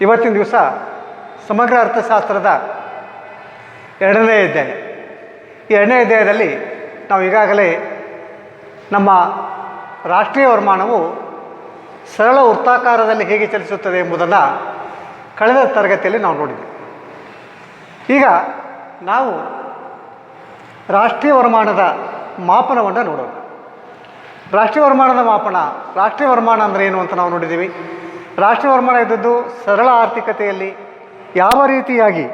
ಇವತ್ತಿನ ದಿವಸ ಸಮಗ್ರ ಅರ್ಥಶಾಸ್ತ್ರದ 2ನೇ ಅಧ್ಯಾಯ. ಈ 2ನೇ ಅಧ್ಯಾಯದಲ್ಲಿ ನಾವು ಈಗಾಗಲೇ ನಮ್ಮ ರಾಷ್ಟ್ರೀಯ ವರಮಾನವು ಸರಳ ವೃತ್ತಾಕಾರದಲ್ಲಿ ಹೇಗೆ ಚಲಿಸುತ್ತದೆ ಎಂಬುದನ್ನು ಕಳೆದ ತರಗತಿಯಲ್ಲಿ ನಾವು ನೋಡಿದ್ವಿ. ಈಗ ನಾವು ರಾಷ್ಟ್ರೀಯ ವರಮಾನದ ಮಾಪನವನ್ನು ನೋಡೋಣ. ರಾಷ್ಟ್ರೀಯ ವರಮಾನದ ಮಾಪನ, ರಾಷ್ಟ್ರೀಯ ವರಮಾನ ಅಂದರೆ ಏನು ಅಂತ ನಾವು ನೋಡಿದ್ದೀವಿ. ರಾಷ್ಟ್ರೀಯ ವರಮಾನ ಇದ್ದದ್ದು ಸರಳ ಆರ್ಥಿಕತೆಯಲ್ಲಿ ಯಾವ ರೀತಿಯಾಗಿ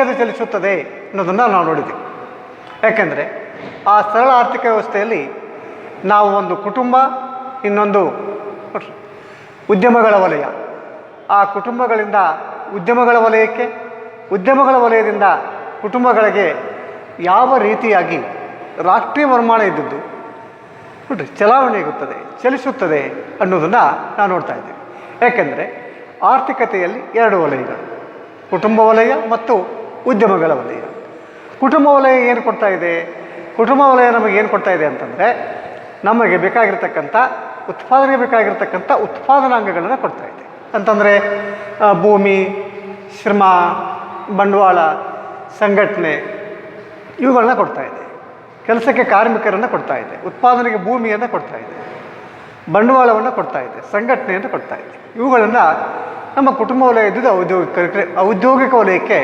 ಅದು ಚಲಿಸುತ್ತದೆ ಅನ್ನೋದನ್ನು ನಾವು ನೋಡಿದ್ದೀವಿ. ಯಾಕೆಂದರೆ ಆ ಸರಳ ಆರ್ಥಿಕ ವ್ಯವಸ್ಥೆಯಲ್ಲಿ ನಾವು ಒಂದು ಕುಟುಂಬ, ಇನ್ನೊಂದು ಉದ್ಯಮಗಳ ವಲಯ, ಆ ಕುಟುಂಬಗಳಿಂದ ಉದ್ಯಮಗಳ ವಲಯಕ್ಕೆ, ಉದ್ಯಮಗಳ ವಲಯದಿಂದ ಕುಟುಂಬಗಳಿಗೆ ಯಾವ ರೀತಿಯಾಗಿ ರಾಷ್ಟ್ರೀಯ ವರಮಾನ ಇದ್ದದ್ದು ನೋಡಿರಿ ಚಲಾವಣೆಯಾಗುತ್ತದೆ, ಚಲಿಸುತ್ತದೆ ಅನ್ನೋದನ್ನು ನಾವು ನೋಡ್ತಾ ಇದ್ದೀವಿ. ಯಾಕೆಂದರೆ ಆರ್ಥಿಕತೆಯಲ್ಲಿ 2 ವಲಯಗಳು, ಕುಟುಂಬ ವಲಯ ಮತ್ತು ಉದ್ಯಮಗಳ ವಲಯ. ಕುಟುಂಬ ವಲಯ ಏನು ಕೊಡ್ತಾ ಇದೆ? ಕುಟುಂಬ ವಲಯ ನಮಗೆ ಏನು ಕೊಡ್ತಾ ಇದೆ ಅಂತಂದರೆ, ನಮಗೆ ಬೇಕಾಗಿರ್ತಕ್ಕಂಥ ಉತ್ಪಾದನೆಗೆ ಬೇಕಾಗಿರ್ತಕ್ಕಂಥ ಉತ್ಪಾದನಾಂಗಗಳನ್ನು ಕೊಡ್ತಾ ಇದೆ. ಅಂತಂದರೆ ಭೂಮಿ, ಶ್ರಮ, ಬಂಡವಾಳ, ಸಂಘಟನೆ ಇವುಗಳನ್ನ ಕೊಡ್ತಾ ಇದೆ. ಕೆಲಸಕ್ಕೆ ಕಾರ್ಮಿಕರನ್ನು ಕೊಡ್ತಾ ಇದೆ, ಉತ್ಪಾದನೆಗೆ ಭೂಮಿಯನ್ನು ಕೊಡ್ತಾ ಇದೆ, ಬಂಡವಾಳವನ್ನು ಕೊಡ್ತಾ ಇದೆ, ಸಂಘಟನೆಯನ್ನು ಕೊಡ್ತಾ ಇದೆ. ಇವುಗಳನ್ನು ನಮ್ಮ ಕುಟುಂಬ ವಲಯ ಇದ್ದುದು ಔದ್ಯೋಗಿಕ ವಲಯಕ್ಕೆ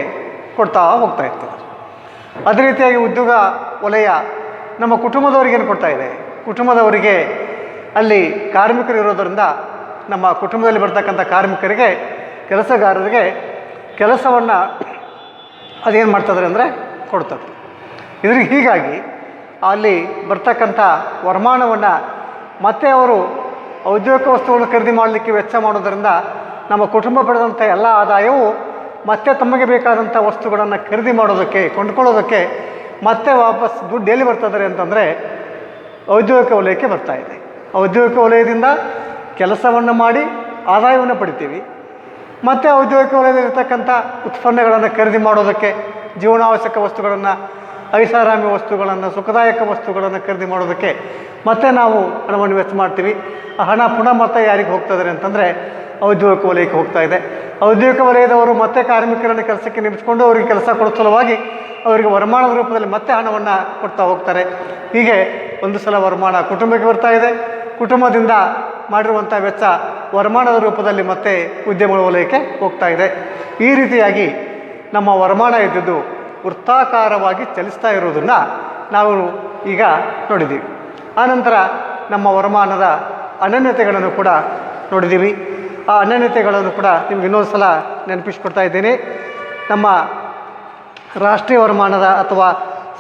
ಕೊಡ್ತಾ ಹೋಗ್ತಾ ಇರ್ತದೆ. ಅದೇ ರೀತಿಯಾಗಿ ಉದ್ಯೋಗ ವಲಯ ನಮ್ಮ ಕುಟುಂಬದವರಿಗೇನು ಕೊಡ್ತಾ ಇದೆ? ಕುಟುಂಬದವರಿಗೆ ಅಲ್ಲಿ ಕಾರ್ಮಿಕರು ಇರೋದರಿಂದ ನಮ್ಮ ಕುಟುಂಬದಲ್ಲಿ ಬರ್ತಕ್ಕಂಥ ಕಾರ್ಮಿಕರಿಗೆ, ಕೆಲಸಗಾರರಿಗೆ ಕೆಲಸವನ್ನು ಅದೇನು ಮಾಡ್ತದೆ ಅಂದರೆ ಕೊಡ್ತದೆ. ಇದ್ರಿಗೆ ಹೀಗಾಗಿ ಅಲ್ಲಿ ಬರ್ತಕ್ಕಂಥ ವರಮಾನವನ್ನು ಮತ್ತೆ ಅವರು ಔದ್ಯೋಗಿಕ ವಸ್ತುಗಳನ್ನು ಖರೀದಿ ಮಾಡಲಿಕ್ಕೆ ವೆಚ್ಚ ಮಾಡೋದರಿಂದ ನಮ್ಮ ಕುಟುಂಬ ಪಡೆದಂಥ ಎಲ್ಲ ಆದಾಯವು ಮತ್ತೆ ತಮಗೆ ಬೇಕಾದಂಥ ವಸ್ತುಗಳನ್ನು ಖರೀದಿ ಮಾಡೋದಕ್ಕೆ, ಕೊಂಡ್ಕೊಳ್ಳೋದಕ್ಕೆ ಮತ್ತೆ ವಾಪಸ್ ದುಡ್ಡು ಎಲ್ಲಿ ಬರ್ತದೆ ಅಂತಂದರೆ ಔದ್ಯೋಗಿಕ ವಲಯಕ್ಕೆ ಬರ್ತಾ ಇದೆ. ಔದ್ಯೋಗಿಕ ವಲಯದಿಂದ ಕೆಲಸವನ್ನು ಮಾಡಿ ಆದಾಯವನ್ನು ಪಡಿತೀವಿ. ಮತ್ತು ಔದ್ಯೋಗಿಕ ವಲಯದಲ್ಲಿರ್ತಕ್ಕಂಥ ಉತ್ಪನ್ನಗಳನ್ನು ಖರೀದಿ ಮಾಡೋದಕ್ಕೆ, ಜೀವನಾವಶ್ಯಕ ವಸ್ತುಗಳನ್ನು, ಐಷಾರಾಮಿ ವಸ್ತುಗಳನ್ನು, ಸುಖದಾಯಕ ವಸ್ತುಗಳನ್ನು ಖರೀದಿ ಮಾಡೋದಕ್ಕೆ ಮತ್ತೆ ನಾವು ಹಣವನ್ನು ವೆಚ್ಚ ಮಾಡ್ತೀವಿ. ಆ ಹಣ ಪುನಃ ಮತ್ತೆ ಯಾರಿಗೆ ಹೋಗ್ತದೆ ಅಂತಂದರೆ ಔದ್ಯೋಗಿಕ ವಲಯಕ್ಕೆ ಹೋಗ್ತಾ ಇದೆ. ಔದ್ಯೋಗಿಕ ವಲಯದವರು ಮತ್ತೆ ಕಾರ್ಮಿಕರನ್ನು ಕೆಲಸಕ್ಕೆ ನೇಮಿಸಿಕೊಂಡು ಅವರಿಗೆ ಕೆಲಸ ಕೊಡೋ ಸಲುವಾಗಿ ಅವರಿಗೆ ವರಮಾನದ ರೂಪದಲ್ಲಿ ಮತ್ತೆ ಹಣವನ್ನು ಕೊಡ್ತಾ ಹೋಗ್ತಾರೆ. ಹೀಗೆ ಒಂದು ಸಲ ವರಮಾನ ಕುಟುಂಬಕ್ಕೆ ಬರ್ತಾ ಇದೆ, ಕುಟುಂಬದಿಂದ ಮಾಡಿರುವಂಥ ವೆಚ್ಚ ವರಮಾನದ ರೂಪದಲ್ಲಿ ಮತ್ತೆ ಉದ್ಯಮಗಳ ವಲಯಕ್ಕೆ ಹೋಗ್ತಾ ಇದೆ. ಈ ರೀತಿಯಾಗಿ ನಮ್ಮ ವರಮಾನ ಇದ್ದದ್ದು ವೃತ್ತಾಕಾರವಾಗಿ ಚಲಿಸ್ತಾ ಇರೋದನ್ನು ನಾವು ಈಗ ನೋಡಿದ್ದೀವಿ. ಆನಂತರ ನಮ್ಮ ವರಮಾನದ ಅನನ್ಯತೆಗಳನ್ನು ಕೂಡ ನೋಡಿದ್ದೀವಿ. ಆ ಅನನ್ಯತೆಗಳನ್ನು ಕೂಡ ನಿಮ್ಗೆ ಇನ್ನೊಂದು ಸಲ ನೆನಪಿಸ್ಕೊಡ್ತಾ ಇದ್ದೇನೆ. ನಮ್ಮ ರಾಷ್ಟ್ರೀಯ ವರಮಾನದ ಅಥವಾ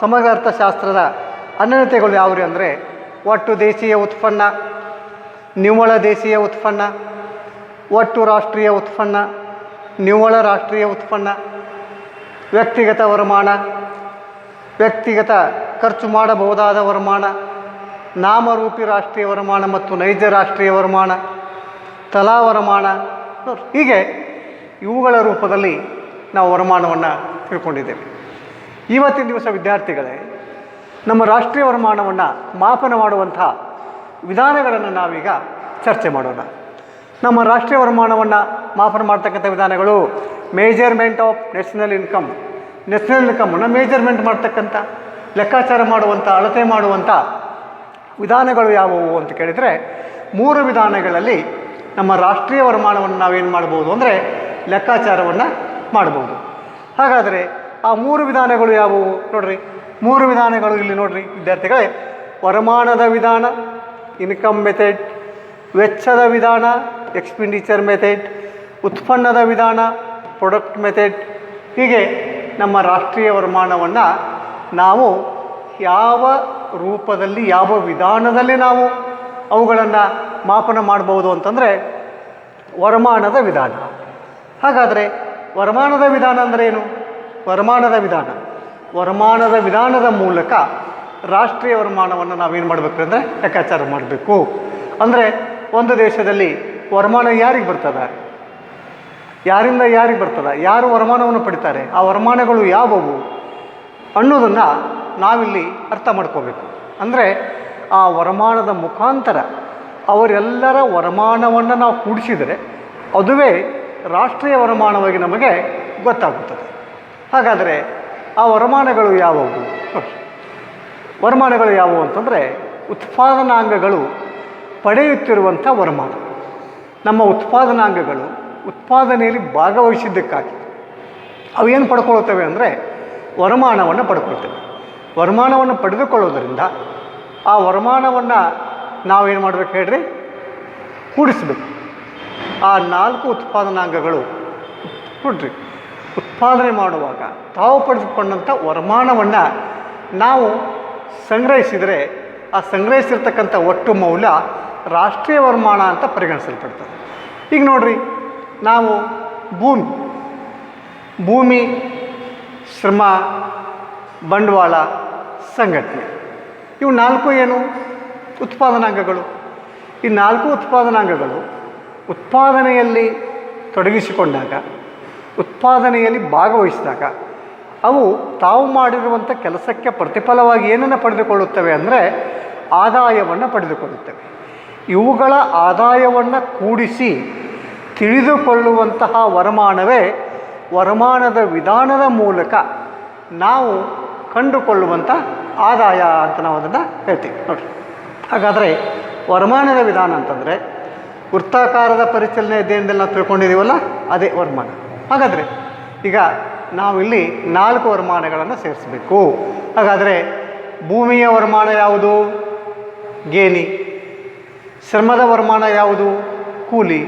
ಸಮಗ್ರ ಅರ್ಥಶಾಸ್ತ್ರದ ಅನನ್ಯತೆಗಳು ಯಾವುವು ಅಂದರೆ, ಒಟ್ಟು ದೇಶೀಯ ಉತ್ಪನ್ನ, ನಿವ್ವಳ ದೇಶೀಯ ಉತ್ಪನ್ನ, ಒಟ್ಟು ರಾಷ್ಟ್ರೀಯ ಉತ್ಪನ್ನ, ನಿವ್ವಳ ರಾಷ್ಟ್ರೀಯ ಉತ್ಪನ್ನ, ವ್ಯಕ್ತಿಗತ ವರಮಾನ, ವ್ಯಕ್ತಿಗತ ಖರ್ಚು ಮಾಡಬಹುದಾದ ವರಮಾನ, ನಾಮರೂಪಿ ರಾಷ್ಟ್ರೀಯ ವರಮಾನ ಮತ್ತು ನೈಜ ರಾಷ್ಟ್ರೀಯ ವರಮಾನ, ತಲಾ ವರಮಾನ. ಹೀಗೆ ಇವುಗಳ ರೂಪದಲ್ಲಿ ನಾವು ವರಮಾನವನ್ನು ತಿಳ್ಕೊಂಡಿದ್ದೇವೆ. ಇವತ್ತಿನ ದಿವಸ ವಿದ್ಯಾರ್ಥಿಗಳೇ, ನಮ್ಮ ರಾಷ್ಟ್ರೀಯ ವರಮಾನವನ್ನು ಮಾಪನ ಮಾಡುವಂಥ ವಿಧಾನಗಳನ್ನು ನಾವೀಗ ಚರ್ಚೆ ಮಾಡೋಣ. ನಮ್ಮ ರಾಷ್ಟ್ರೀಯ ವರಮಾನವನ್ನು ಮಾಪನ ಮಾಡ್ತಕ್ಕಂಥ ವಿಧಾನಗಳು measurement of national income. National ಇನ್ಕಮನ್ನು ಮೇಜರ್ಮೆಂಟ್ ಮಾಡ್ತಕ್ಕಂಥ, ಲೆಕ್ಕಾಚಾರ ಮಾಡುವಂಥ, ಅಳತೆ ಮಾಡುವಂಥ ವಿಧಾನಗಳು ಯಾವುವು ಅಂತ ಕೇಳಿದರೆ 3 ವಿಧಾನಗಳಲ್ಲಿ ನಮ್ಮ ರಾಷ್ಟ್ರೀಯ ವರಮಾನವನ್ನು ನಾವೇನು ಮಾಡ್ಬೋದು ಅಂದರೆ ಲೆಕ್ಕಾಚಾರವನ್ನು ಮಾಡ್ಬೋದು. ಹಾಗಾದರೆ ಆ 3 ವಿಧಾನಗಳು ಯಾವುವು ನೋಡ್ರಿ. 3 ವಿಧಾನಗಳು ಇಲ್ಲಿ ನೋಡ್ರಿ ವಿದ್ಯಾರ್ಥಿಗಳೇ. ವರಮಾನದ ವಿಧಾನ, ಇನ್ಕಮ್ ಮೆಥಡ್, ವೆಚ್ಚದ ವಿಧಾನ, ಎಕ್ಸ್ಪೆಂಡಿಚರ್ ಮೆಥಡ್, ಉತ್ಪನ್ನದ ವಿಧಾನ, ಪ್ರೊಡಕ್ಟ್ ಮೆಥಡ್. ಹೀಗೆ ನಮ್ಮ ರಾಷ್ಟ್ರೀಯ ವರಮಾನವನ್ನು ನಾವು ಯಾವ ರೂಪದಲ್ಲಿ, ಯಾವ ವಿಧಾನದಲ್ಲಿ ನಾವು ಅವುಗಳನ್ನು ಮಾಪನ ಮಾಡ್ಬೋದು ಅಂತಂದರೆ ವರಮಾನದ ವಿಧಾನ. ಹಾಗಾದರೆ ವರಮಾನದ ವಿಧಾನ ಅಂದರೆ ಏನು? ವರಮಾನದ ವಿಧಾನದ ಮೂಲಕ ರಾಷ್ಟ್ರೀಯ ವರಮಾನವನ್ನು ನಾವೇನು ಮಾಡಬೇಕು ಅಂದರೆ ಲೆಕ್ಕಾಚಾರ ಮಾಡಬೇಕು. ಅಂದರೆ ಒಂದು ದೇಶದಲ್ಲಿ ವರಮಾನ ಯಾರಿಗೆ ಬರ್ತದೆ, ಯಾರಿಂದ ಯಾರಿಗೆ ಬರ್ತದೆ, ಯಾರು ವರಮಾನವನ್ನು ಪಡಿತಾರೆ, ಆ ವರಮಾನಗಳು ಯಾವುವು ಅನ್ನೋದನ್ನು ನಾವಿಲ್ಲಿ ಅರ್ಥ ಮಾಡ್ಕೋಬೇಕು. ಅಂದರೆ ಆ ವರಮಾನದ ಮುಖಾಂತರ ಅವರೆಲ್ಲರ ವರಮಾನವನ್ನು ನಾವು ಕೂಡಿಸಿದರೆ ಅದುವೇ ರಾಷ್ಟ್ರೀಯ ವರಮಾನವಾಗಿ ನಮಗೆ ಗೊತ್ತಾಗುತ್ತದೆ. ಹಾಗಾದರೆ ಆ ವರಮಾನಗಳು ಯಾವುವು? ವರಮಾನಗಳು ಯಾವುವು ಅಂತಂದರೆ ಉತ್ಪಾದನಾಂಗಗಳು ಪಡೆಯುತ್ತಿರುವಂಥ ವರಮಾನ. ನಮ್ಮ ಉತ್ಪಾದನಾಂಗಗಳು ಉತ್ಪಾದನೆಯಲ್ಲಿ ಭಾಗವಹಿಸಿದ್ದಕ್ಕಾಗಿ ಅವೇನು ಪಡ್ಕೊಳ್ತವೆ ಅಂದರೆ ವರಮಾನವನ್ನು ಪಡ್ಕೊಳ್ತೇವೆ. ವರಮಾನವನ್ನು ಪಡೆದುಕೊಳ್ಳೋದರಿಂದ ಆ ವರಮಾನವನ್ನು ನಾವೇನು ಮಾಡಬೇಕು ಹೇಳ್ರಿ? ಕೂಡಿಸಬೇಕು. ಆ 4 ಉತ್ಪಾದನಾಂಗಗಳು ನೋಡ್ರಿ ಉತ್ಪಾದನೆ ಮಾಡುವಾಗ ತಾವು ಪಡೆದುಕೊಂಡಂಥ ವರಮಾನವನ್ನು ನಾವು ಸಂಗ್ರಹಿಸಿದರೆ ಆ ಸಂಗ್ರಹಿಸಿರ್ತಕ್ಕಂಥ ಒಟ್ಟು ಮೌಲ್ಯ ರಾಷ್ಟ್ರೀಯ ವರಮಾನ ಅಂತ ಪರಿಗಣಿಸಲ್ಪಡ್ತದೆ. ಈಗ ನೋಡ್ರಿ, ನಾವು ಭೂಮಿ, ಶ್ರಮ, ಬಂಡವಾಳ, ಸಂಘಟನೆ, ಇವು 4 ಏನು ಉತ್ಪಾದನಾಂಗಗಳು. ಈ 4 ಉತ್ಪಾದನಾಂಗಗಳು ಉತ್ಪಾದನೆಯಲ್ಲಿ ತೊಡಗಿಸಿಕೊಂಡಾಗ, ಉತ್ಪಾದನೆಯಲ್ಲಿ ಭಾಗವಹಿಸಿದಾಗ ಅವು ತಾವು ಮಾಡಿರುವಂಥ ಕೆಲಸಕ್ಕೆ ಪ್ರತಿಫಲವಾಗಿ ಏನನ್ನು ಪಡೆದುಕೊಳ್ಳುತ್ತವೆ ಅಂದರೆ ಆದಾಯವನ್ನು ಪಡೆದುಕೊಳ್ಳುತ್ತವೆ. ಇವುಗಳ ಆದಾಯವನ್ನು ಕೂಡಿಸಿ ತಿಳಿದುಕೊಳ್ಳುವಂತಹ ವರಮಾನವೇ ವರಮಾನದ ವಿಧಾನದ ಮೂಲಕ ನಾವು ಕಂಡುಕೊಳ್ಳುವಂಥ ಆದಾಯ ಅಂತ ನಾವು ಅದನ್ನು ಹೇಳ್ತೀವಿ ನೋಡಿ. ಹಾಗಾದರೆ ವರಮಾನದ ವಿಧಾನ ಅಂತಂದರೆ ವೃತ್ತಾಕಾರದ ಪರಿಚಲನೆ ಅಧ್ಯಯನದಲ್ಲಿ ನಾವು ತಿಳ್ಕೊಂಡಿದ್ದೀವಲ್ಲ, ಅದೇ ವರಮಾನ. ಹಾಗಾದರೆ ಈಗ ನಾವಿಲ್ಲಿ 4 ವರಮಾನಗಳನ್ನು ಸೇರಿಸಬೇಕು. ಹಾಗಾದರೆ ಭೂಮಿಯ ವರಮಾನ ಯಾವುದು? ಗೇಣಿ. ಶ್ರಮದ ವರಮಾನ ಯಾವುದು? ಕೂಲಿ.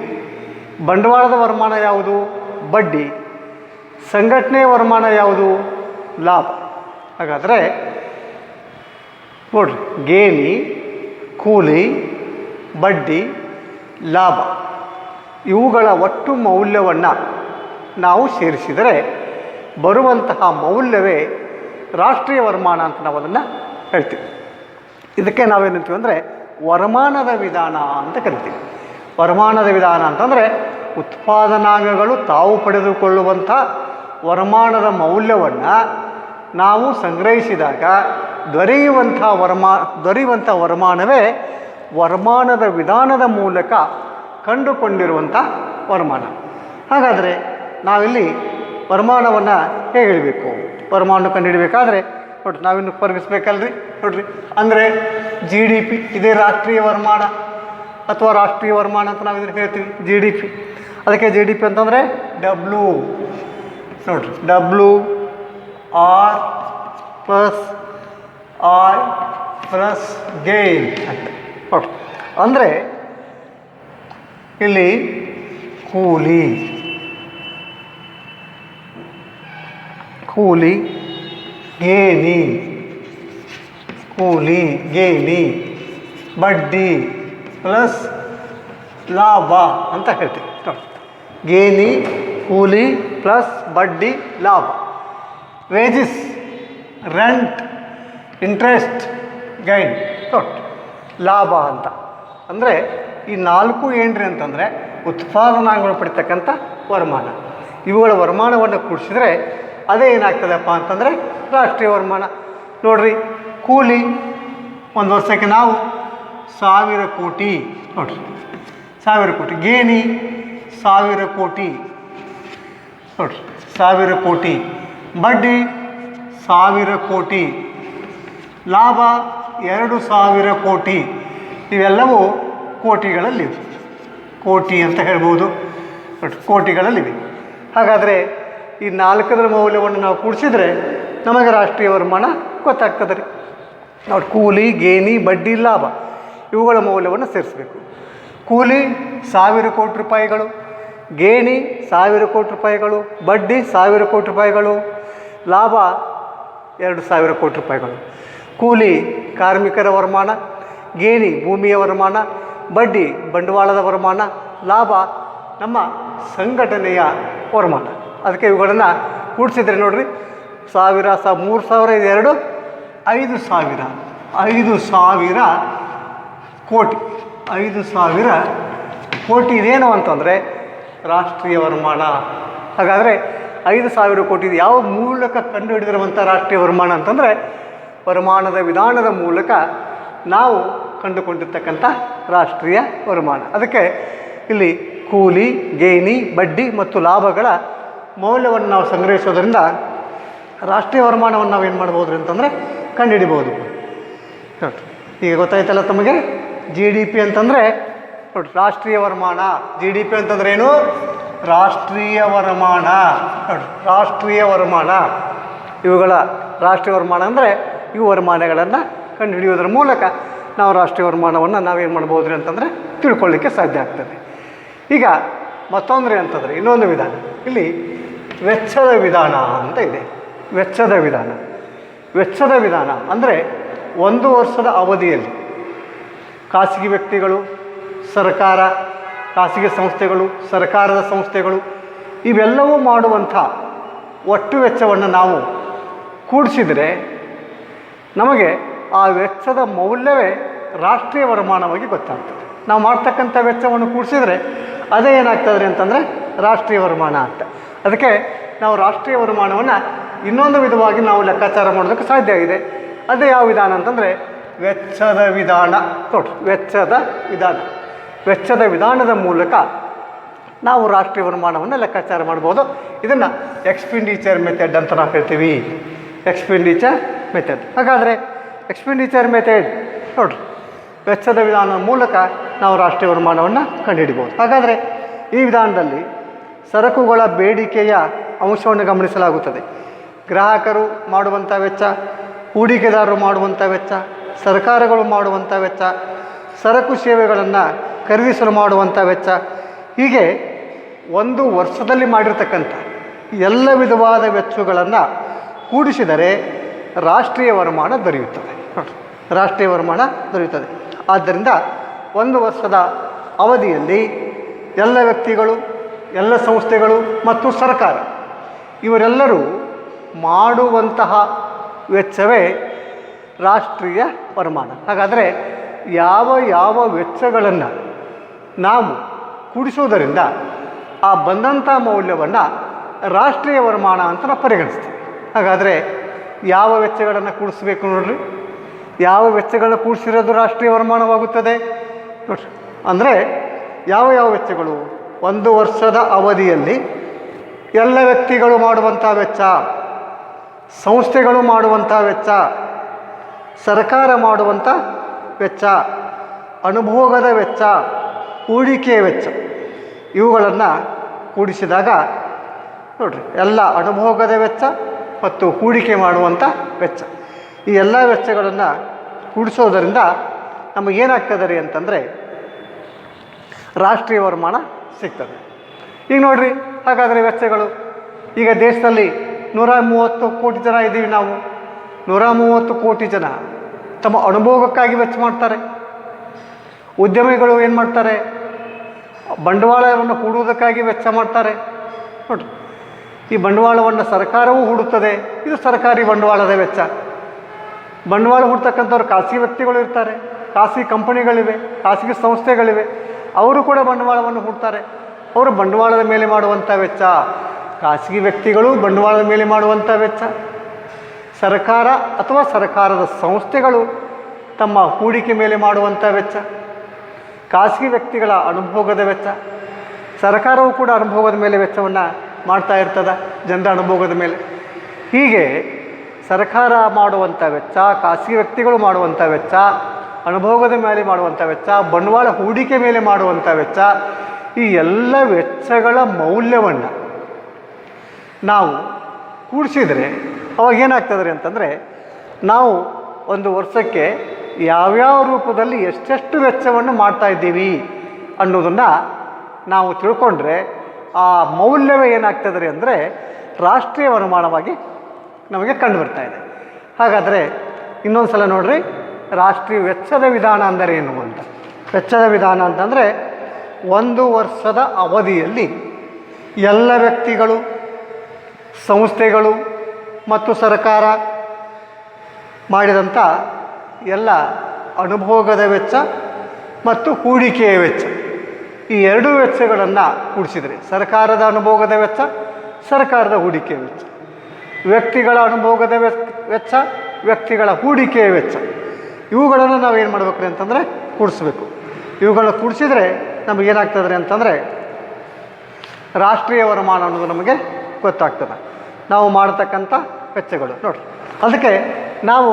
ಬಂಡವಾಳದ ವರಮಾನ ಯಾವುದು? ಬಡ್ಡಿ. ಸಂಘಟನೆಯ ವರಮಾನ ಯಾವುದು? ಲಾಭ. ಹಾಗಾದರೆ ನೋಡ್ರಿ, ಗೇಣಿ, ಕೂಲಿ, ಬಡ್ಡಿ, ಲಾಭ ಇವುಗಳ ಒಟ್ಟು ಮೌಲ್ಯವನ್ನು ನಾವು ಸೇರಿಸಿದರೆ ಬರುವಂತಹ ಮೌಲ್ಯವೇ ರಾಷ್ಟ್ರೀಯ ವರಮಾನ ಅಂತ ನಾವು ಅದನ್ನು ಹೇಳ್ತೀವಿ. ಇದಕ್ಕೆ ನಾವೇನಂತೀವಿ ಅಂದರೆ ವರಮಾನದ ವಿಧಾನ ಅಂತ ಕರಿತೀವಿ. ವರಮಾನದ ವಿಧಾನ ಅಂತಂದರೆ ಉತ್ಪಾದನಾಂಗಗಳು ತಾವು ಪಡೆದುಕೊಳ್ಳುವಂಥ ವರಮಾನದ ಮೌಲ್ಯವನ್ನು ನಾವು ಸಂಗ್ರಹಿಸಿದಾಗ ದೊರೆಯುವಂಥ ವರಮಾನವೇ ವರಮಾನದ ವಿಧಾನದ ಮೂಲಕ ಕಂಡುಕೊಂಡಿರುವಂಥ ವರಮಾನ. ಹಾಗಾದರೆ ನಾವಿಲ್ಲಿ ವರಮಾನವನ್ನು ಹೇಗೆ ಹಿಡಬೇಕು? ವರಮಾನ ಕಂಡುಹಿಡಬೇಕಾದ್ರೆ ನೋಡ್ರಿ, ನಾವಿನ್ನು ಪರಿಗಿಸ್ಬೇಕಲ್ರಿ. ನೋಡ್ರಿ, ಅಂದರೆ GDP ಇದೇ ರಾಷ್ಟ್ರೀಯ ವರಮಾನ ಅಥವಾ ರಾಷ್ಟ್ರೀಯ ವರಮಾನ ಅಂತ ನಾವು ಇದನ್ನು ಹೇಳ್ತೀವಿ, GDP. ಅದಕ್ಕೆ GDP ಅಂತಂದರೆ ನೋಡ್ರಿ, WR + I + ಗೇನ್ ಅಂತ ನೋಡ್ರಿ. ಅಂದರೆ ಇಲ್ಲಿ ಕೂಲಿ, ಗೇಣಿ, ಬಡ್ಡಿ ಪ್ಲಸ್ ಲಾಭ ಅಂತ ಹೇಳ್ತೀವಿ ನೋಡಿ. ಗೇಣಿ, ಕೂಲಿ ಪ್ಲಸ್ ಬಡ್ಡಿ, ಲಾಭ. ವೇಜಸ್, ರೆಂಟ್, ಇಂಟ್ರೆಸ್ಟ್, ಗೈನ್ ನೋಡಿ, ಲಾಭ ಅಂತ. ಅಂದರೆ ಈ 4 ಏನ್ರಿ ಅಂತಂದರೆ ಉತ್ಪಾದನಾಂಗಗಳು ಪಡಿತಕ್ಕಂಥ ವರಮಾನ. ಇವುಗಳ ವರಮಾನವನ್ನು ಕೂಡಿಸಿದ್ರೆ ಅದೇ ಏನಾಗ್ತದಪ್ಪ ಅಂತಂದರೆ ರಾಷ್ಟ್ರೀಯ ವರಮಾನ. ನೋಡ್ರಿ, ಕೂಲಿ ಒಂದು ವರ್ಷಕ್ಕೆ ನಾವು 1000 ಕೋಟಿ ನೋಡ್ರಿ, 1000 ಕೋಟಿ. ಗೇಣಿ 1000 ಕೋಟಿ ನೋಡ್ರಿ, 1000 ಕೋಟಿ. ಬಡ್ಡಿ 1000 ಕೋಟಿ. ಲಾಭ 2000 ಕೋಟಿ. ಇವೆಲ್ಲವೂ ಕೋಟಿಗಳಲ್ಲಿವೆ, ಕೋಟಿ ಅಂತ ಹೇಳ್ಬೋದು, ಕೋಟಿಗಳಲ್ಲಿವೆ. ಹಾಗಾದರೆ ಈ 4 ಮೌಲ್ಯವನ್ನು ನಾವು ಕೂಡಿಸಿದ್ರೆ ನಮಗೆ ರಾಷ್ಟ್ರೀಯ ವರಮಾನ ಗೊತ್ತಾಗ್ತದೆ ರೀ. ನೋಡಿ, ಕೂಲಿ, ಗೇಣಿ, ಬಡ್ಡಿ, ಲಾಭ ಇವುಗಳ ಮೌಲ್ಯವನ್ನು ಸೇರಿಸಬೇಕು. ಕೂಲಿ 1000 ಕೋಟಿ ರೂಪಾಯಿಗಳು, ಗೇಣಿ 1000 ಕೋಟಿ ರೂಪಾಯಿಗಳು, ಬಡ್ಡಿ 1000 ಕೋಟಿ ರೂಪಾಯಿಗಳು, ಲಾಭ 2000 ಕೋಟಿ ರೂಪಾಯಿಗಳು. ಕೂಲಿ ಕಾರ್ಮಿಕರ ವರಮಾನ, ಗೇಣಿ ಭೂಮಿಯ ವರಮಾನ, ಬಡ್ಡಿ ಬಂಡವಾಳದ ವರಮಾನ, ಲಾಭ ನಮ್ಮ ಸಂಘಟನೆಯ ವರಮಾನ. ಅದಕ್ಕೆ ಇವುಗಳನ್ನು ಕೂಡಿಸಿದ್ರೆ ನೋಡ್ರಿ, 1000 3000 2 5000 5000 ಕೋಟಿ. 5000 ಕೋಟಿ ಇದೇನು ಅಂತಂದರೆ ರಾಷ್ಟ್ರೀಯ ವರಮಾನ. ಹಾಗಾದರೆ 5000 ಕೋಟಿ ಯಾವ ಮೂಲಕ ಕಂಡುಹಿಡಿದಿರುವಂಥ ರಾಷ್ಟ್ರೀಯ ವರಮಾನ ಅಂತಂದರೆ ವರಮಾನದ ವಿಧಾನದ ಮೂಲಕ ನಾವು ಕಂಡುಕೊಂಡಿರ್ತಕ್ಕಂಥ ರಾಷ್ಟ್ರೀಯ ವರಮಾನ. ಅದಕ್ಕೆ ಇಲ್ಲಿ ಕೂಲಿ, ಗೇಣಿ, ಬಡ್ಡಿ ಮತ್ತು ಲಾಭಗಳ ಮೌಲ್ಯವನ್ನು ನಾವು ಸಂಗ್ರಹಿಸೋದ್ರಿಂದ ರಾಷ್ಟ್ರೀಯ ವರಮಾನವನ್ನು ನಾವೇನು ಮಾಡ್ಬೋದು ಅಂತಂದರೆ ಕಂಡುಹಿಡಿಬೋದು. ನೋಡಿರಿ, ಈಗ ಗೊತ್ತಾಯ್ತಲ್ಲ ತಮಗೆ. ಜಿ ಡಿ ಪಿ ಅಂತಂದರೆ ನೋಡಿರಿ ರಾಷ್ಟ್ರೀಯ ವರಮಾನ. ಜಿ ಡಿ ಪಿ ಅಂತಂದ್ರೆ ಏನು? ರಾಷ್ಟ್ರೀಯ ವರಮಾನ. ನೋಡಿರಿ, ರಾಷ್ಟ್ರೀಯ ವರಮಾನ. ಇವುಗಳ ರಾಷ್ಟ್ರೀಯ ವರಮಾನ ಅಂದರೆ ಇವು ವರಮಾನಗಳನ್ನು ಕಂಡುಹಿಡಿಯೋದ್ರ ಮೂಲಕ ನಾವು ರಾಷ್ಟ್ರೀಯ ವರಮಾನವನ್ನು ನಾವೇನು ಮಾಡ್ಬೋದು ಅಂತಂದರೆ ತಿಳ್ಕೊಳ್ಳಿಕ್ಕೆ ಸಾಧ್ಯ ಆಗ್ತದೆ. ಈಗ ಮತ್ತೊಂದ್ರೆ ಅಂತಂದರೆ ಇನ್ನೊಂದು ವಿಧಾನ, ಇಲ್ಲಿ ವೆಚ್ಚದ ವಿಧಾನ ಅಂತ ಇದೆ. ವೆಚ್ಚದ ವಿಧಾನ. ವೆಚ್ಚದ ವಿಧಾನ ಅಂದರೆ ಒಂದು ವರ್ಷದ ಅವಧಿಯಲ್ಲಿ ಖಾಸಗಿ ವ್ಯಕ್ತಿಗಳು, ಸರ್ಕಾರ, ಖಾಸಗಿ ಸಂಸ್ಥೆಗಳು, ಸರ್ಕಾರದ ಸಂಸ್ಥೆಗಳು ಇವೆಲ್ಲವೂ ಮಾಡುವಂಥ ಒಟ್ಟು ವೆಚ್ಚವನ್ನು ನಾವು ಕೂಡಿಸಿದರೆ ನಮಗೆ ಆ ವೆಚ್ಚದ ಮೌಲ್ಯವೇ ರಾಷ್ಟ್ರೀಯ ವರಮಾನವಾಗಿ ಗೊತ್ತಾಗ್ತದೆ. ನಾವು ಮಾಡ್ತಕ್ಕಂಥ ವೆಚ್ಚವನ್ನು ಕೂಡಿಸಿದರೆ ಅದೇ ಏನಾಗ್ತದೆ ಅಂತಂದರೆ ರಾಷ್ಟ್ರೀಯ ವರಮಾನ ಅಂತ. ಅದಕ್ಕೆ ನಾವು ರಾಷ್ಟ್ರೀಯ ವರಮಾನವನ್ನು ಇನ್ನೊಂದು ವಿಧವಾಗಿ ನಾವು ಲೆಕ್ಕಾಚಾರ ಮಾಡೋದಕ್ಕೆ ಸಾಧ್ಯ ಇದೆ. ಅದೇ ಯಾವ ವಿಧಾನ ಅಂತಂದರೆ ವೆಚ್ಚದ ವಿಧಾನ. ನೋಡ್ರಿ, ವೆಚ್ಚದ ವಿಧಾನ. ವೆಚ್ಚದ ವಿಧಾನದ ಮೂಲಕ ನಾವು ರಾಷ್ಟ್ರೀಯ ವರಮಾನವನ್ನು ಲೆಕ್ಕಾಚಾರ ಮಾಡ್ಬೋದು. ಇದನ್ನು ಎಕ್ಸ್ಪೆಂಡಿಚರ್ ಮೆಥಡ್ ಅಂತ ನಾವು ಹೇಳ್ತೀವಿ. Expenditure method. ಹಾಗಾದರೆ ಎಕ್ಸ್ಪೆಂಡಿಚರ್ ಮೆಥಡ್ ನೋಡಿರಿ, ವೆಚ್ಚದ ವಿಧಾನದ ಮೂಲಕ ನಾವು ರಾಷ್ಟ್ರೀಯ ವರಮಾನವನ್ನು ಕಂಡುಹಿಡಿಬೋದು. ಹಾಗಾದರೆ ಈ ವಿಧಾನದಲ್ಲಿ ಸರಕುಗಳ ಬೇಡಿಕೆಯ ಅಂಶವನ್ನು ಗಮನಿಸಲಾಗುತ್ತದೆ. ಗ್ರಾಹಕರು ಮಾಡುವಂಥ ವೆಚ್ಚ, ಹೂಡಿಕೆದಾರರು ಮಾಡುವಂಥ ವೆಚ್ಚ, ಸರ್ಕಾರಗಳು ಮಾಡುವಂಥ ವೆಚ್ಚ, ಸರಕು ಸೇವೆಗಳನ್ನು ಖರೀದಿಸಲು ಮಾಡುವಂಥ ವೆಚ್ಚ, ಹೀಗೆ ಒಂದು ವರ್ಷದಲ್ಲಿ ಮಾಡಿರ್ತಕ್ಕಂಥ ಎಲ್ಲ ವಿಧವಾದ ವೆಚ್ಚಗಳನ್ನು ಕೂಡಿಸಿದರೆ ರಾಷ್ಟ್ರೀಯ ವರಮಾನ ದೊರೆಯುತ್ತದೆ. ರಾಷ್ಟ್ರೀಯ ವರಮಾನ ದೊರೆಯುತ್ತದೆ. ಆದ್ದರಿಂದ ಒಂದು ವರ್ಷದ ಅವಧಿಯಲ್ಲಿ ಎಲ್ಲ ವ್ಯಕ್ತಿಗಳು, ಎಲ್ಲ ಸಂಸ್ಥೆಗಳು ಮತ್ತು ಸರ್ಕಾರ ಇವರೆಲ್ಲರೂ ಮಾಡುವಂತಹ ವೆಚ್ಚವೇ ರಾಷ್ಟ್ರೀಯ ವರಮಾನ. ಹಾಗಾದರೆ ಯಾವ ಯಾವ ವೆಚ್ಚಗಳನ್ನು ನಾವು ಕೂಡಿಸೋದರಿಂದ ಆ ಬಂದಂಥ ಮೌಲ್ಯವನ್ನು ರಾಷ್ಟ್ರೀಯ ವರಮಾನ ಅಂತ ನಾವು ಪರಿಗಣಿಸ್ತೀವಿ. ಹಾಗಾದರೆ ಯಾವ ವೆಚ್ಚಗಳನ್ನು ಕೂಡಿಸ್ಬೇಕು ನೋಡ್ರಿ. ಯಾವ ವೆಚ್ಚಗಳನ್ನು ಕೂಡಿಸಿರೋದು ರಾಷ್ಟ್ರೀಯ ವರಮಾನವಾಗುತ್ತದೆ ನೋಡ್ರಿ. ಅಂದರೆ ಯಾವ ಯಾವ ವೆಚ್ಚಗಳು? ಒಂದು ವರ್ಷದ ಅವಧಿಯಲ್ಲಿ ಎಲ್ಲ ವ್ಯಕ್ತಿಗಳು ಮಾಡುವಂಥ ವೆಚ್ಚ, ಸಂಸ್ಥೆಗಳು ಮಾಡುವಂಥ ವೆಚ್ಚ, ಸರ್ಕಾರ ಮಾಡುವಂಥ ವೆಚ್ಚ, ಅನುಭೋಗದ ವೆಚ್ಚ, ಹೂಡಿಕೆಯ ವೆಚ್ಚ, ಇವುಗಳನ್ನು ಕೂಡಿಸಿದಾಗ ನೋಡಿರಿ ಎಲ್ಲ ಅನುಭೋಗದ ವೆಚ್ಚ ಮತ್ತು ಹೂಡಿಕೆ ಮಾಡುವಂಥ ವೆಚ್ಚ, ಈ ಎಲ್ಲ ವೆಚ್ಚಗಳನ್ನು ಕೂಡಿಸೋದರಿಂದ ನಮಗೇನಾಗ್ತದೆ ರೀ ಅಂತಂದರೆ ರಾಷ್ಟ್ರೀಯ ವರಮಾನ ಸಿಗ್ತದೆ. ಈಗ ನೋಡಿರಿ, ಹಾಗಾದರೆ ವೆಚ್ಚಗಳು ಈಗ ದೇಶದಲ್ಲಿ 130 ಕೋಟಿ ಜನ ಇದ್ದೀವಿ ನಾವು. 130 ಕೋಟಿ ಜನ ತಮ್ಮ ಅನುಭೋಗಕ್ಕಾಗಿ ವೆಚ್ಚ ಮಾಡ್ತಾರೆ. ಉದ್ಯಮಿಗಳು ಏನು ಮಾಡ್ತಾರೆ? ಬಂಡವಾಳವನ್ನು ಹೂಡುವುದಕ್ಕಾಗಿ ವೆಚ್ಚ ಮಾಡ್ತಾರೆ. ನೋಡಿರಿ, ಈ ಬಂಡವಾಳವನ್ನು ಸರ್ಕಾರವೂ ಹೂಡುತ್ತದೆ. ಇದು ಸರ್ಕಾರಿ ಬಂಡವಾಳದ ವೆಚ್ಚ. ಬಂಡವಾಳ ಹೂಡ್ತಕ್ಕಂಥವ್ರು ಖಾಸಗಿ ವ್ಯಕ್ತಿಗಳು ಇರ್ತಾರೆ, ಖಾಸಗಿ ಕಂಪನಿಗಳಿವೆ, ಖಾಸಗಿ ಸಂಸ್ಥೆಗಳಿವೆ. ಅವರು ಕೂಡ ಬಂಡವಾಳವನ್ನು ಹೂಡ್ತಾರೆ. ಅವರು ಬಂಡವಾಳದ ಮೇಲೆ ಮಾಡುವಂಥ ವೆಚ್ಚ. ಖಾಸಗಿ ವ್ಯಕ್ತಿಗಳು ಬಂಡವಾಳದ ಮೇಲೆ ಮಾಡುವಂಥ ವೆಚ್ಚ, ಸರ್ಕಾರ ಅಥವಾ ಸರ್ಕಾರದ ಸಂಸ್ಥೆಗಳು ತಮ್ಮ ಹೂಡಿಕೆ ಮೇಲೆ ಮಾಡುವಂಥ ವೆಚ್ಚ, ಖಾಸಗಿ ವ್ಯಕ್ತಿಗಳ ಅನುಭೋಗದ ವೆಚ್ಚ, ಸರ್ಕಾರವು ಕೂಡ ಅನುಭೋಗದ ಮೇಲೆ ವೆಚ್ಚವನ್ನು ಮಾಡ್ತಾ ಇರ್ತದೆ, ಜನರ ಅನುಭೋಗದ ಮೇಲೆ. ಹೀಗೆ ಸರ್ಕಾರ ಮಾಡುವಂಥ ವೆಚ್ಚ, ಖಾಸಗಿ ವ್ಯಕ್ತಿಗಳು ಮಾಡುವಂಥ ವೆಚ್ಚ, ಅನುಭೋಗದ ಮೇಲೆ ಮಾಡುವಂಥ ವೆಚ್ಚ, ಬಂಡವಾಳ ಹೂಡಿಕೆ ಮೇಲೆ ಮಾಡುವಂಥ ವೆಚ್ಚ, ಈ ಎಲ್ಲ ವೆಚ್ಚಗಳ ಮೌಲ್ಯವನ್ನು ನಾವು ಕೂಡಿಸಿದರೆ ಅವಾಗ ಏನಾಗ್ತದೆ ಅಂತಂದರೆ ನಾವು ಒಂದು ವರ್ಷಕ್ಕೆ ಯಾವ್ಯಾವ ರೂಪದಲ್ಲಿ ಎಷ್ಟೆಷ್ಟು ವೆಚ್ಚವನ್ನು ಮಾಡ್ತಾ ಇದ್ದೀವಿ ಅನ್ನೋದನ್ನು ನಾವು ತಿಳ್ಕೊಂಡ್ರೆ ಆ ಮೌಲ್ಯವೇ ಏನಾಗ್ತದೆ ಅಂದರೆ ರಾಷ್ಟ್ರೀಯ ವರಮಾನವಾಗಿ ನಮಗೆ ಕಂಡು ಬರ್ತಾ ಇದೆ. ಹಾಗಾದರೆ ಇನ್ನೊಂದು ಸಲ ನೋಡ್ರಿ, ರಾಷ್ಟ್ರೀಯ ವೆಚ್ಚದ ವಿಧಾನ ಅಂದರೆ ಏನು ಅಂತ. ವೆಚ್ಚದ ವಿಧಾನ ಅಂತಂದರೆ ಒಂದು ವರ್ಷದ ಅವಧಿಯಲ್ಲಿ ಎಲ್ಲ ವ್ಯಕ್ತಿಗಳು, ಸಂಸ್ಥೆಗಳು ಮತ್ತು ಸರ್ಕಾರ ಮಾಡಿದಂಥ ಎಲ್ಲ ಅನುಭೋಗದ ವೆಚ್ಚ ಮತ್ತು ಹೂಡಿಕೆಯ ವೆಚ್ಚ, ಈ ಎರಡೂ ವೆಚ್ಚಗಳನ್ನು ಕೂಡಿಸಿದರೆ ಸರ್ಕಾರದ ಅನುಭೋಗದ ವೆಚ್ಚ, ಸರ್ಕಾರದ ಹೂಡಿಕೆಯ ವೆಚ್ಚ, ವ್ಯಕ್ತಿಗಳ ಅನುಭೋಗದ ವೆಚ್ಚ, ವ್ಯಕ್ತಿಗಳ ಹೂಡಿಕೆಯ ವೆಚ್ಚ, ಇವುಗಳನ್ನು ನಾವೇನು ಮಾಡಬೇಕ್ರಿ ಅಂತಂದರೆ ಕೂಡಿಸ್ಬೇಕು. ಇವುಗಳನ್ನ ಕೂಡಿಸಿದರೆ ನಮಗೇನಾಗ್ತದೆ ಅಂತಂದರೆ ರಾಷ್ಟ್ರೀಯ ವರಮಾನ ಅನ್ನೋದು ನಮಗೆ ಗೊತ್ತಾಗ್ತದೆ. ನಾವು ಮಾಡತಕ್ಕಂಥ ವೆಚ್ಚಗಳು ನೋಡಿರಿ. ಅದಕ್ಕೆ ನಾವು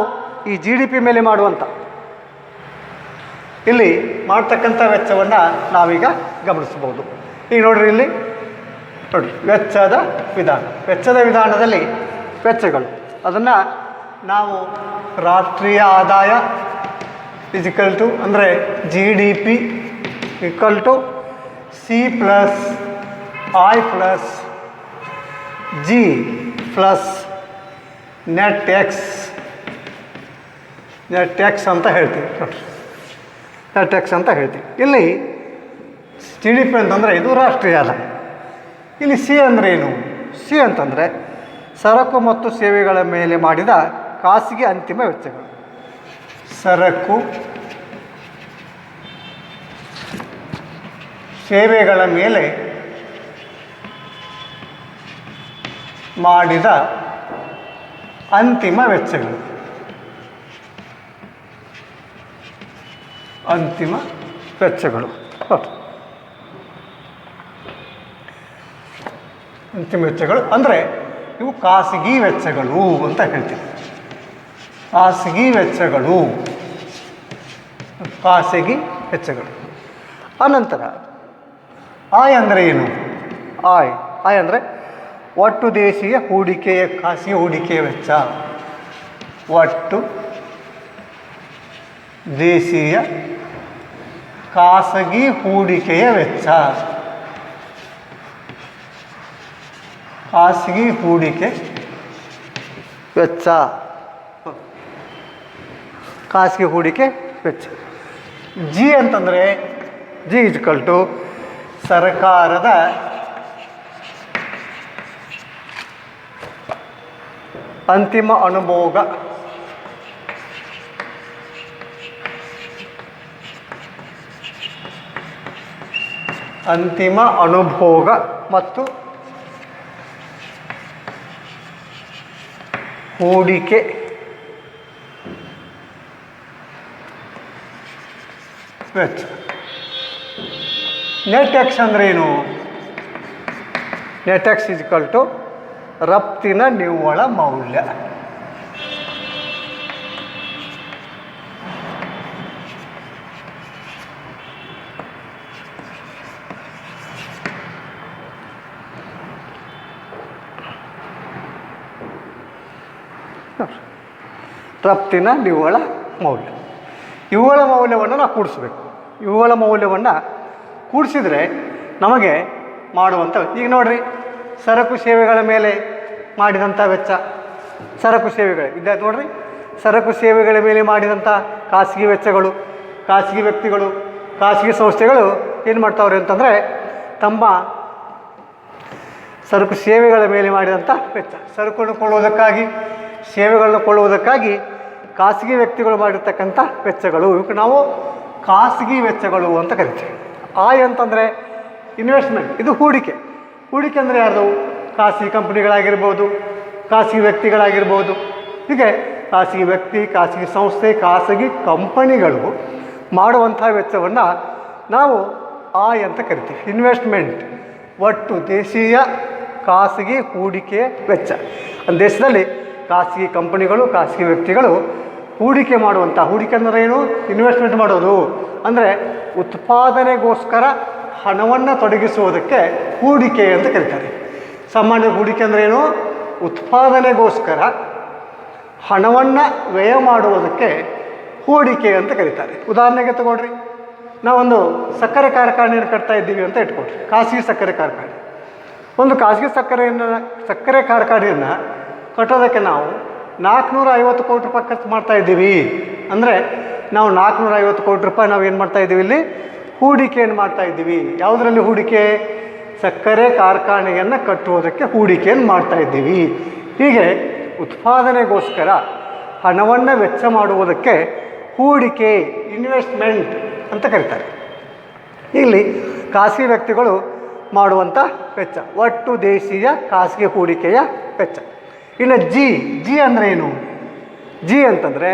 ಈ GDP ಮೇಲೆ ಮಾಡುವಂಥ ಇಲ್ಲಿ ಮಾಡ್ತಕ್ಕಂಥ ವೆಚ್ಚವನ್ನು ನಾವೀಗ ಗಮನಿಸ್ಬೋದು. ಈಗ ನೋಡಿರಿ, ಇಲ್ಲಿ ನೋಡಿರಿ, ವೆಚ್ಚದ ವಿಧಾನದಲ್ಲಿ ವೆಚ್ಚಗಳು ಅದನ್ನು ನಾವು ರಾಷ್ಟ್ರೀಯ ಆದಾಯ ಇಜಿಕಲ್ ಟು ಅಂದರೆ GDP equal to C plus I plus G plus net X ಅಂತ ಹೇಳ್ತೀವಿ. ನೆಟ್ ಎಕ್ಸ್ ಅಂತ ಹೇಳ್ತೀವಿ. ಇಲ್ಲಿ GDP ಅಂತಂದರೆ ಇದು ರಾಷ್ಟ್ರೀಯ ಆದಾಯ. ಇಲ್ಲಿ C ಅಂದರೆ ಏನು? C ಅಂತಂದರೆ ಸರಕು ಮತ್ತು ಸೇವೆಗಳ ಮೇಲೆ ಮಾಡಿದ ಖಾಸಗಿ ಅಂತಿಮ ವೆಚ್ಚಗಳು. ಸರಕು ಸೇವೆಗಳ ಮೇಲೆ ಮಾಡಿದ ಅಂತಿಮ ವೆಚ್ಚಗಳು. ಅಂತಿಮ ವೆಚ್ಚಗಳು ಅಂದರೆ ಇವು ಖಾಸಗಿ ವೆಚ್ಚಗಳು ಅಂತ ಹೇಳ್ತೀವಿ. ಖಾಸಗಿ ವೆಚ್ಚಗಳು. ಅನಂತರ ಆಯ್ ಅಂದರೆ ಏನು? ಆಯ್ ಅಂದರೆ ಒಟ್ಟು ದೇಶೀಯ ಹೂಡಿಕೆಯ ಖಾಸಗಿ ಹೂಡಿಕೆಯ ವೆಚ್ಚ. ಒಟ್ಟು ದೇಶೀಯ ಖಾಸಗಿ ಹೂಡಿಕೆಯ ವೆಚ್ಚ. ಖಾಸಗಿ ಹೂಡಿಕೆ ವೆಚ್ಚ. ಖಾಸಗಿ ಹೂಡಿಕೆ ವೆಚ್ಚ. G ಅಂತಂದರೆ G ಇಜ್ಕಲ್ ಟು ಸರ್ಕಾರದ ಅಂತಿಮ ಅನುಭೋಗ ಮತ್ತು ಹೂಡಿಕೆ ವೆಚ್ಚ. ನೆಟ್ ಎಕ್ಸ್ ಅಂದರೆ ಏನು? ನೆಟ್ ಎಕ್ಸ್ ಇಜ್ಕಲ್ ಟು ರಫ್ತಿನ ನಿವ್ವಳ ಮೌಲ್ಯ. ರಫ್ತಿನ ನಿವ್ವಳ ಮೌಲ್ಯ. ಇವುಗಳ ಮೌಲ್ಯವನ್ನು ನಾವು ಕೂಡಿಸ್ಬೇಕು. ಇವುಗಳ ಮೌಲ್ಯವನ್ನು ಕೂಡಿಸಿದರೆ ನಮಗೆ ಮಾಡುವಂಥ, ಈಗ ನೋಡಿರಿ, ಸರಕು ಸೇವೆಗಳ ಮೇಲೆ ಮಾಡಿದಂಥ ವೆಚ್ಚ. ಸರಕು ಸೇವೆಗಳು ಇದ್ದ ನೋಡಿರಿ, ಸರಕು ಸೇವೆಗಳ ಮೇಲೆ ಮಾಡಿದಂಥ ಖಾಸಗಿ ವೆಚ್ಚಗಳು. ಖಾಸಗಿ ವ್ಯಕ್ತಿಗಳು, ಖಾಸಗಿ ಸಂಸ್ಥೆಗಳು ಏನು ಮಾಡ್ತಾವ್ರೆ ಅಂತಂದರೆ ತಮ್ಮ ಸರಕು ಸೇವೆಗಳ ಮೇಲೆ ಮಾಡಿದಂಥ ವೆಚ್ಚ, ಸರಕನ್ನು ಕೊಳ್ಳುವುದಕ್ಕಾಗಿ, ಸೇವೆಗಳನ್ನು ಕೊಳ್ಳುವುದಕ್ಕಾಗಿ ಖಾಸಗಿ ವ್ಯಕ್ತಿಗಳು ಮಾಡಿರ್ತಕ್ಕಂಥ ವೆಚ್ಚಗಳು, ಇವಕ್ಕೆ ನಾವು ಖಾಸಗಿ ವೆಚ್ಚಗಳು ಅಂತ ಕರಿತೀವಿ. ಆಯ್ ಅಂತಂದರೆ ಇನ್ವೆಸ್ಟ್ಮೆಂಟ್, ಇದು ಹೂಡಿಕೆ. ಹೂಡಿಕೆ ಅಂದರೆ ಯಾರು? ಖಾಸಗಿ ಕಂಪ್ನಿಗಳಾಗಿರ್ಬೋದು, ಖಾಸಗಿ ವ್ಯಕ್ತಿಗಳಾಗಿರ್ಬೋದು. ಹೀಗೆ ಖಾಸಗಿ ವ್ಯಕ್ತಿ, ಖಾಸಗಿ ಸಂಸ್ಥೆ, ಖಾಸಗಿ ಕಂಪನಿಗಳು ಮಾಡುವಂಥ ವೆಚ್ಚವನ್ನು ನಾವು ಆಯ್ ಅಂತ ಕರಿತೀವಿ. ಇನ್ವೆಸ್ಟ್ಮೆಂಟ್ ಒಟ್ಟು ದೇಶೀಯ ಖಾಸಗಿ ಹೂಡಿಕೆ ವೆಚ್ಚ. ದೇಶದಲ್ಲಿ ಖಾಸಗಿ ಕಂಪನಿಗಳು, ಖಾಸಗಿ ವ್ಯಕ್ತಿಗಳು ಹೂಡಿಕೆ ಮಾಡುವಂಥ, ಹೂಡಿಕೆ ಅಂದರೆ ಏನು? ಇನ್ವೆಸ್ಟ್ಮೆಂಟ್ ಮಾಡೋದು ಅಂದರೆ ಉತ್ಪಾದನೆಗೋಸ್ಕರ ಹಣವನ್ನು ತೊಡಗಿಸುವುದಕ್ಕೆ ಹೂಡಿಕೆ ಅಂತ ಕರೀತಾರೆ. ಸಾಮಾನ್ಯ ಹೂಡಿಕೆ ಅಂದರೆ ಏನು? ಉತ್ಪಾದನೆಗೋಸ್ಕರ ಹಣವನ್ನು ವ್ಯಯ ಮಾಡುವುದಕ್ಕೆ ಹೂಡಿಕೆ ಅಂತ ಕರೀತಾರೆ. ಉದಾಹರಣೆಗೆ ತಗೊಳ್ರಿ, ನಾವೊಂದು ಸಕ್ಕರೆ ಕಾರ್ಖಾನೆಯನ್ನು ಕಟ್ತಾ ಇದ್ದೀವಿ ಅಂತ ಇಟ್ಕೊಳ್ರಿ, ಖಾಸಗಿ ಸಕ್ಕರೆ ಕಾರ್ಖಾನೆ. ಒಂದು ಖಾಸಗಿ ಸಕ್ಕರೆ ಕಾರ್ಖಾನೆಯನ್ನು ಕಟ್ಟೋದಕ್ಕೆ ನಾವು 450 ಕೋಟಿ ರೂಪಾಯಿ ಖರ್ಚು ಮಾಡ್ತಾ ಇದ್ದೀವಿ ಅಂದರೆ ನಾವು 450 ಕೋಟಿ ರೂಪಾಯಿ ನಾವು ಏನು ಮಾಡ್ತಾ ಇದ್ದೀವಿ? ಇಲ್ಲಿ ಹೂಡಿಕೆಯನ್ನು ಮಾಡ್ತಾ ಇದ್ದೀವಿ. ಯಾವುದರಲ್ಲಿ ಹೂಡಿಕೆ? ಸಕ್ಕರೆ ಕಾರ್ಖಾನೆಯನ್ನು ಕಟ್ಟುವುದಕ್ಕೆ ಹೂಡಿಕೆಯನ್ನು ಮಾಡ್ತಾ ಇದ್ದೀವಿ. ಹೀಗೆ ಉತ್ಪಾದನೆಗೋಸ್ಕರ ಹಣವನ್ನು ವೆಚ್ಚ ಮಾಡುವುದಕ್ಕೆ ಹೂಡಿಕೆ, ಇನ್ವೆಸ್ಟ್ಮೆಂಟ್ ಅಂತ ಕರೀತಾರೆ. ಇಲ್ಲಿ ಖಾಸಗಿ ವ್ಯಕ್ತಿಗಳು ಮಾಡುವಂಥ ವೆಚ್ಚ, ಒಟ್ಟು ದೇಶೀಯ ಖಾಸಗಿ ಹೂಡಿಕೆಯ ವೆಚ್ಚ. ಇನ್ನು ಜಿ ಅಂದರೆ ಏನು? ಜಿ ಅಂತಂದರೆ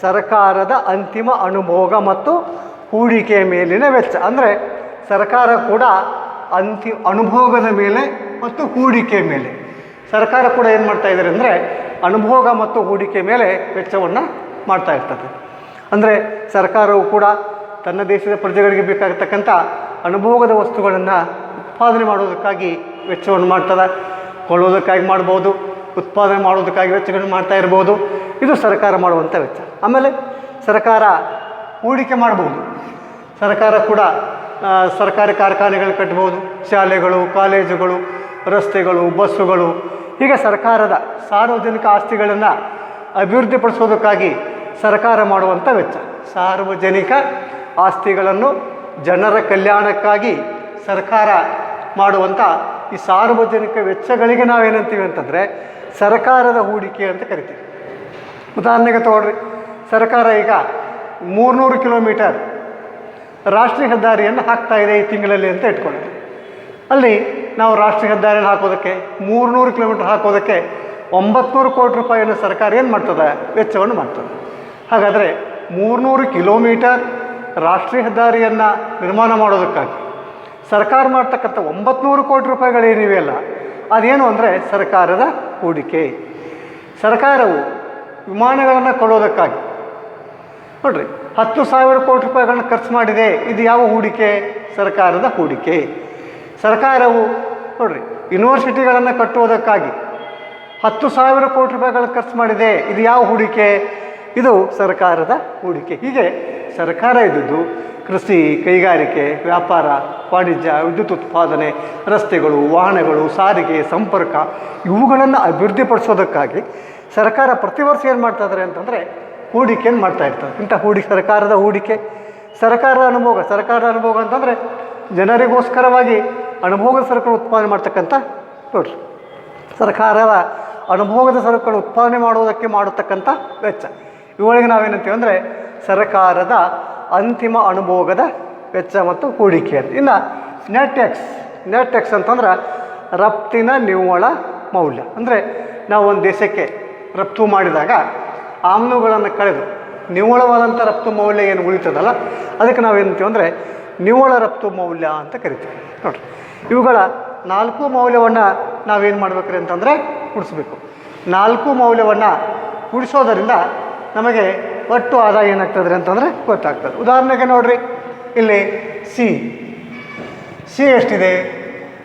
ಸರ್ಕಾರದ ಅಂತಿಮ ಅನುಭೋಗ ಮತ್ತು ಹೂಡಿಕೆಯ ಮೇಲಿನ ವೆಚ್ಚ. ಅಂದರೆ ಸರ್ಕಾರ ಕೂಡ ಅನುಭೋಗದ ಮೇಲೆ ಮತ್ತು ಹೂಡಿಕೆ ಮೇಲೆ ಸರ್ಕಾರ ಕೂಡ ಏನು ಮಾಡ್ತಾ ಇದ್ದಾರೆ ಅಂದರೆ ಅನುಭೋಗ ಮತ್ತು ಹೂಡಿಕೆ ಮೇಲೆ ವೆಚ್ಚವನ್ನು ಮಾಡ್ತಾ ಇರ್ತದೆ. ಅಂದರೆ ಸರ್ಕಾರವು ಕೂಡ ತನ್ನ ದೇಶದ ಪ್ರಜೆಗಳಿಗೆ ಬೇಕಾಗತಕ್ಕಂಥ ಅನುಭೋಗದ ವಸ್ತುಗಳನ್ನು ಉತ್ಪಾದನೆ ಮಾಡೋದಕ್ಕಾಗಿ ವೆಚ್ಚವನ್ನು ಮಾಡ್ತದೆ. ಕೊಳ್ಳೋದಕ್ಕಾಗಿ ಮಾಡ್ಬೋದು, ಉತ್ಪಾದನೆ ಮಾಡೋದಕ್ಕಾಗಿ ವೆಚ್ಚಗಳನ್ನು ಮಾಡ್ತಾ ಇರ್ಬೋದು. ಇದು ಸರ್ಕಾರ ಮಾಡುವಂಥ ವೆಚ್ಚ. ಆಮೇಲೆ ಸರ್ಕಾರ ಹೂಡಿಕೆ ಮಾಡ್ಬೋದು. ಸರ್ಕಾರ ಕೂಡ ಸರ್ಕಾರಿ ಕಾರ್ಖಾನೆಗಳು ಕಟ್ಬೋದು, ಶಾಲೆಗಳು, ಕಾಲೇಜುಗಳು, ರಸ್ತೆಗಳು, ಬಸ್ಸುಗಳು, ಹೀಗೆ ಸರ್ಕಾರದ ಸಾರ್ವಜನಿಕ ಆಸ್ತಿಗಳನ್ನು ಅಭಿವೃದ್ಧಿಪಡಿಸೋದಕ್ಕಾಗಿ ಸರ್ಕಾರ ಮಾಡುವಂಥ ವೆಚ್ಚ. ಸಾರ್ವಜನಿಕ ಆಸ್ತಿಗಳನ್ನು ಜನರ ಕಲ್ಯಾಣಕ್ಕಾಗಿ ಸರ್ಕಾರ ಮಾಡುವಂಥ ಈ ಸಾರ್ವಜನಿಕ ವೆಚ್ಚಗಳಿಗೆ ನಾವೇನಂತೀವಿ ಅಂತಂದರೆ ಸರ್ಕಾರದ ಹೂಡಿಕೆ ಅಂತ ಕರಿತೀವಿ. ಉದಾಹರಣೆಗೆ ತಗೊಳ್ರಿ, ಸರ್ಕಾರ ಈಗ 300 ಕಿಲೋಮೀಟರ್ ರಾಷ್ಟ್ರೀಯ ಹೆದ್ದಾರಿಯನ್ನು ಹಾಕ್ತಾ ಇದೆ ಈ ತಿಂಗಳಲ್ಲಿ ಅಂತ ಇಟ್ಕೊಳ್ಳಿ. ಅಲ್ಲಿ ನಾವು ರಾಷ್ಟ್ರೀಯ ಹೆದ್ದಾರಿಯನ್ನು ಹಾಕೋದಕ್ಕೆ 300 ಕಿಲೋಮೀಟರ್ ಹಾಕೋದಕ್ಕೆ 900 ಕೋಟಿ ರೂಪಾಯಿಯನ್ನು ಸರ್ಕಾರ ಏನು ಮಾಡ್ತದೆ, ವೆಚ್ಚವನ್ನು ಮಾಡ್ತದೆ. ಹಾಗಾದರೆ 300 ಕಿಲೋಮೀಟರ್ ರಾಷ್ಟ್ರೀಯ ಹೆದ್ದಾರಿಯನ್ನು ನಿರ್ಮಾಣ ಮಾಡೋದಕ್ಕಾಗಿ ಸರ್ಕಾರ ಮಾಡ್ತಕ್ಕಂಥ 900 ಕೋಟಿ ರೂಪಾಯಿಗಳೇನಿವೆಯಲ್ಲ ಅದೇನು ಅಂದರೆ ಸರ್ಕಾರದ ಹೂಡಿಕೆ. ಸರ್ಕಾರವು ವಿಮಾನಗಳನ್ನು ಕೊಳ್ಳೋದಕ್ಕಾಗಿ ನೋಡ್ರಿ 10,000 ಕೋಟಿ ರೂಪಾಯಿಗಳನ್ನ ಖರ್ಚು ಮಾಡಿದೆ. ಇದು ಯಾವ ಹೂಡಿಕೆ? ಸರ್ಕಾರದ ಹೂಡಿಕೆ. ಸರ್ಕಾರವು ನೋಡ್ರಿ ಯೂನಿವರ್ಸಿಟಿಗಳನ್ನು ಕಟ್ಟುವುದಕ್ಕಾಗಿ 10,000 ಕೋಟಿ ರೂಪಾಯಿಗಳನ್ನು ಖರ್ಚು ಮಾಡಿದೆ. ಇದು ಯಾವ ಹೂಡಿಕೆ? ಇದು ಸರ್ಕಾರದ ಹೂಡಿಕೆ. ಹೀಗೆ ಸರ್ಕಾರ ಇದ್ದದ್ದು ಕೃಷಿ, ಕೈಗಾರಿಕೆ, ವ್ಯಾಪಾರ, ವಾಣಿಜ್ಯ, ವಿದ್ಯುತ್ ಉತ್ಪಾದನೆ, ರಸ್ತೆಗಳು, ವಾಹನಗಳು, ಸಾರಿಗೆ, ಸಂಪರ್ಕ ಇವುಗಳನ್ನು ಅಭಿವೃದ್ಧಿಪಡಿಸೋದಕ್ಕಾಗಿ ಸರ್ಕಾರ ಪ್ರತಿ ವರ್ಷ ಏನು ಮಾಡ್ತಾ ಇದ್ದಾರೆ ಅಂತಂದರೆ ಹೂಡಿಕೆಯನ್ನು ಮಾಡ್ತಾ ಇರ್ತಾರೆ. ಇಂಥ ಸರ್ಕಾರದ ಹೂಡಿಕೆ, ಸರ್ಕಾರದ ಅನುಭೋಗ ಅಂತಂದರೆ ಜನರಿಗೋಸ್ಕರವಾಗಿ ಅನುಭೋಗದ ಸರಕುಗಳನ್ನು ಉತ್ಪಾದನೆ ಮಾಡ್ತಕ್ಕಂಥ ನೋಡ್ರಿ ಸರ್ಕಾರದ ಅನುಭೋಗದ ಸರಕುಗಳನ್ನು ಉತ್ಪಾದನೆ ಮಾಡುವುದಕ್ಕೆ ಮಾಡತಕ್ಕಂಥ ವೆಚ್ಚ. ಇವುಗಳಿಗೆ ನಾವೇನಂತೀವಿ ಅಂದರೆ ಸರ್ಕಾರದ ಅಂತಿಮ ಅನುಭೋಗದ ವೆಚ್ಚ ಮತ್ತು ಹೂಡಿಕೆ ಅಂತ. ಇನ್ನು ನೆಟ್ ಟ್ಯಾಕ್ಸ್ ಅಂತಂದ್ರೆ ರಫ್ತಿನ ನಿವ್ವಳ ಮೌಲ್ಯ. ಅಂದರೆ ನಾವು ಒಂದು ದೇಶಕ್ಕೆ ರಫ್ತು ಮಾಡಿದಾಗ ಆಮದುಗಳನ್ನು ಕಳೆದು ನಿವ್ವಳವಾದಂಥ ರಫ್ತು ಮೌಲ್ಯ ಏನು ಉಳಿತದಲ್ಲ ಅದಕ್ಕೆ ನಾವೇನಂತೀವಿ ಅಂದರೆ ನಿವ್ವಳ ರಫ್ತು ಮೌಲ್ಯ ಅಂತ ಕರಿತೀವಿ. ನೋಡಿರಿ, ಇವುಗಳ 4 ಮೌಲ್ಯವನ್ನು ನಾವೇನು ಮಾಡ್ಬೇಕ್ರಿ ಅಂತಂದರೆ ಕೂಡಿಸ್ಬೇಕು. 4 ಮೌಲ್ಯವನ್ನು ಕೂಡಿಸೋದರಿಂದ ನಮಗೆ ಒಟ್ಟು ಆದಾಯ ಏನಾಗ್ತದೆ ಅಂತಂದರೆ ಗೊತ್ತಾಗ್ತದೆ. ಉದಾಹರಣೆಗೆ ನೋಡಿರಿ, ಇಲ್ಲಿ ಸಿ ಎಷ್ಟಿದೆ?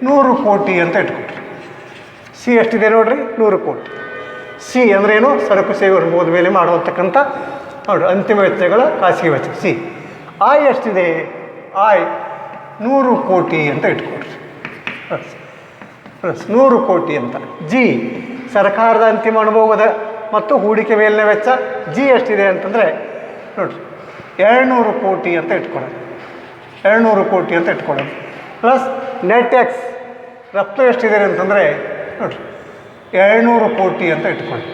100 ಕೋಟಿ ಅಂತ ಇಟ್ಕೊಟ್ರಿ. ಸಿ ಎಷ್ಟಿದೆ ನೋಡಿರಿ? 100 ಕೋಟಿ. ಸಿ ಅಂದ್ರೇನು? ಸರಕು ಸೇವೆ ಅನುಭವದ ಮೇಲೆ ಮಾಡುವಂತಕ್ಕಂಥ ನೋಡಿರಿ ಅಂತಿಮ ವೆಚ್ಚಗಳ ಖಾಸಗಿ ವೆಚ್ಚ ಸಿ. ಐ ಎಷ್ಟಿದೆ? ಐ 100 ಕೋಟಿ ಅಂತ ಇಟ್ಕೊಡ್ರಿ. 100 ಕೋಟಿ ಅಂತ. ಜಿ ಸರ್ಕಾರದ ಅಂತಿಮ ಅನುಭವದ ಮತ್ತು ಹೂಡಿಕೆ ಮೇಲಿನ ವೆಚ್ಚ. ಜಿ ಎಷ್ಟಿದೆ ಅಂತಂದರೆ ನೋಡಿರಿ 200 ಕೋಟಿ ಅಂತ ಇಟ್ಕೊಳ್ಳೋದು. 200 ಕೋಟಿ ಅಂತ ಇಟ್ಕೊಳ್ಳೋದು. ಪ್ಲಸ್ ನೆಟ್ ಟ್ಯಾಕ್ಸ್ ರಫ್ತು ಎಷ್ಟಿದೆ ಅಂತಂದರೆ ನೋಡಿರಿ 200 ಕೋಟಿ ಅಂತ ಇಟ್ಕೊಳ್ಳಿ.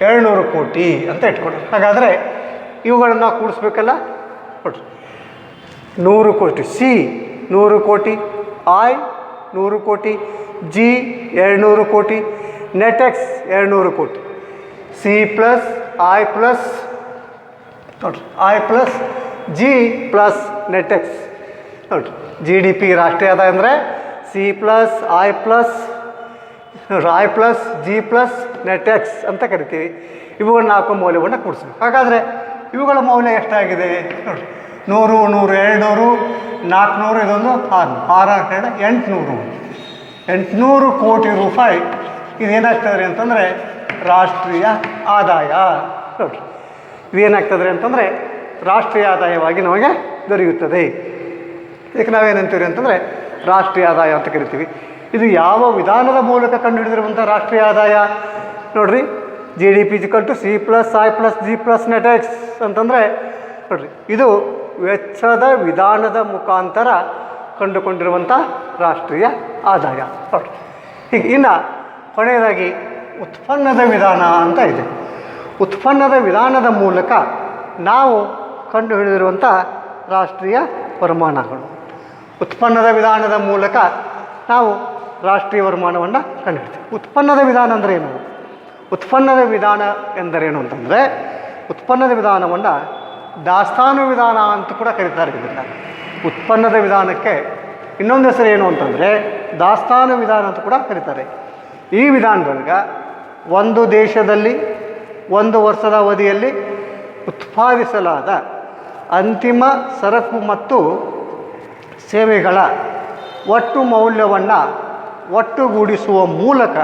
200 ಕೋಟಿ ಅಂತ ಇಟ್ಕೊಳ್ಳಿ. ಹಾಗಾದರೆ ಇವುಗಳನ್ನು ನಾವು ಕೂಡಿಸ್ಬೇಕಲ್ಲ. ನೋಡಿರಿ 100 ಕೋಟಿ. ಸಿ 100 ಕೋಟಿ, ಐ 100 ಕೋಟಿ, ಜಿ 200 ಕೋಟಿ, ನೆಟ್ ಟ್ಯಾಕ್ಸ್ 200 ಕೋಟಿ. ಸಿ ಪ್ಲಸ್ ಐ ಪ್ಲಸ್ ನೋಡಿರಿ I plus G plus net tax. ನೋಡಿರಿ GDP ರಾಷ್ಟ್ರೀಯ ಆದಾಯ ಅಂದರೆ C plus I plus G plus net tax ಅಂತ ಕರಿತೀವಿ. ಇವುಗಳ 4 ಮೌಲ್ಯವನ್ನು ಕೂಡಿಸ್ಬೇಕು. ಹಾಗಾದರೆ ಇವುಗಳ ಮೌಲ್ಯ ಎಷ್ಟಾಗಿದೆ ನೋಡಿ? 100, 100, 200, 400, ಇದೊಂದು 600, 800 ಕೋಟಿ ರೂಪಾಯಿ. ಇದೇನಾಗ್ತದೆ ಅಂತಂದರೆ ರಾಷ್ಟ್ರೀಯ ಆದಾಯ. ನೋಡಿರಿ ಇದೇನಾಗ್ತದೆ ಅಂತಂದರೆ ರಾಷ್ಟ್ರೀಯ ಆದಾಯವಾಗಿ ನಮಗೆ ದೊರೆಯುತ್ತದೆ. ಇದಕ್ಕೆ ನಾವೇನಂತೀವಿ ಅಂತಂದರೆ ರಾಷ್ಟ್ರೀಯ ಆದಾಯ ಅಂತ ಕರಿತೀವಿ. ಇದು ಯಾವ ವಿಧಾನದ ಮೂಲಕ ಕಂಡುಹಿಡಿದಿರುವಂಥ ರಾಷ್ಟ್ರೀಯ ಆದಾಯ ನೋಡಿರಿ? GDP = C plus I plus G plus net tax ಅಂತಂದರೆ ನೋಡಿರಿ ಇದು ವೆಚ್ಚದ ವಿಧಾನದ ಮುಖಾಂತರ ಕಂಡುಕೊಂಡಿರುವಂಥ ರಾಷ್ಟ್ರೀಯ ಆದಾಯ. ನೋಡಿರಿ ಹೀಗೆ. ಇನ್ನು ಕೊನೆಯದಾಗಿ ಉತ್ಪನ್ನದ ವಿಧಾನ ಅಂತ ಇದೆ. ಉತ್ಪನ್ನದ ವಿಧಾನದ ಮೂಲಕ ನಾವು ಕಂಡುಹಿಡಿದಿರುವಂಥ ರಾಷ್ಟ್ರೀಯ ವರಮಾನಗಳು. ಉತ್ಪನ್ನದ ವಿಧಾನದ ಮೂಲಕ ನಾವು ರಾಷ್ಟ್ರೀಯ ವರಮಾನವನ್ನು ಕಂಡುಹಿಡ್ತೀವಿ. ಉತ್ಪನ್ನದ ವಿಧಾನ ಅಂದರೆ ಏನು? ಉತ್ಪನ್ನದ ವಿಧಾನ ಎಂದರೇನು ಅಂತಂದರೆ ಉತ್ಪನ್ನದ ವಿಧಾನವನ್ನು ದಾಸ್ತಾನು ವಿಧಾನ ಅಂತ ಕೂಡ ಕರೀತಾರೆ. ಇದನ್ನು ಉತ್ಪನ್ನದ ವಿಧಾನಕ್ಕೆ ಇನ್ನೊಂದು ಹೆಸರು ಏನು ಅಂತಂದರೆ ದಾಸ್ತಾನು ವಿಧಾನ ಅಂತ ಕೂಡ ಕರೀತಾರೆ. ಈ ವಿಧಾನದೊಳಗೆ ಒಂದು ದೇಶದಲ್ಲಿ ಒಂದು ವರ್ಷದ ಅವಧಿಯಲ್ಲಿ ಉತ್ಪಾದಿಸಲಾದ ಅಂತಿಮ ಸರಕು ಮತ್ತು ಸೇವೆಗಳ ಒಟ್ಟು ಮೌಲ್ಯವನ್ನು ಒಟ್ಟುಗೂಡಿಸುವ ಮೂಲಕ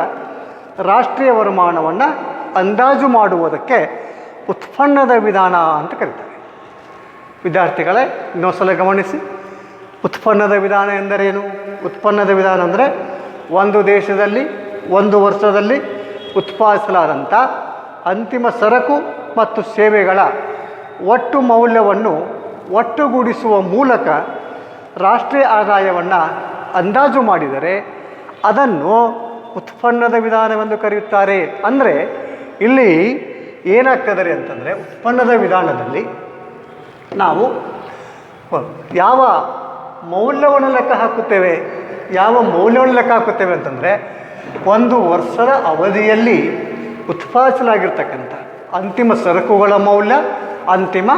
ರಾಷ್ಟ್ರೀಯ ವರಮಾನವನ್ನು ಅಂದಾಜು ಮಾಡುವುದಕ್ಕೆ ಉತ್ಪನ್ನದ ವಿಧಾನ ಅಂತ ಕರೀತಾರೆ. ವಿದ್ಯಾರ್ಥಿಗಳೇ, ಇನ್ನೊಂದು ಸಲ ಗಮನಿಸಿ. ಉತ್ಪನ್ನದ ವಿಧಾನ ಎಂದರೇನು? ಉತ್ಪನ್ನದ ವಿಧಾನ ಅಂದರೆ ಒಂದು ದೇಶದಲ್ಲಿ ಒಂದು ವರ್ಷದಲ್ಲಿ ಉತ್ಪಾದಿಸಲಾದಂಥ ಅಂತಿಮ ಸರಕು ಮತ್ತು ಸೇವೆಗಳ ಒಟ್ಟು ಮೌಲ್ಯವನ್ನು ಒಟ್ಟುಗೂಡಿಸುವ ಮೂಲಕ ರಾಷ್ಟ್ರೀಯ ಆದಾಯವನ್ನು ಅಂದಾಜು ಮಾಡಿದರೆ ಅದನ್ನು ಉತ್ಪನ್ನದ ವಿಧಾನವೆಂದು ಕರೆಯುತ್ತಾರೆ. ಅಂದರೆ ಇಲ್ಲಿ ಏನಾಗ್ತದೆ ಅಂತಂದರೆ, ಉತ್ಪನ್ನದ ವಿಧಾನದಲ್ಲಿ ನಾವು ಯಾವ ಮೌಲ್ಯವನ್ನು ಲೆಕ್ಕ ಹಾಕುತ್ತೇವೆ ಅಂತಂದರೆ, ಒಂದು ವರ್ಷದ ಅವಧಿಯಲ್ಲಿ ಉತ್ಪಾದಿಸಲಾಗಿರ್ತಕ್ಕಂಥ ಅಂತಿಮ ಸರಕುಗಳ ಮೌಲ್ಯ, ಅಂತಿಮ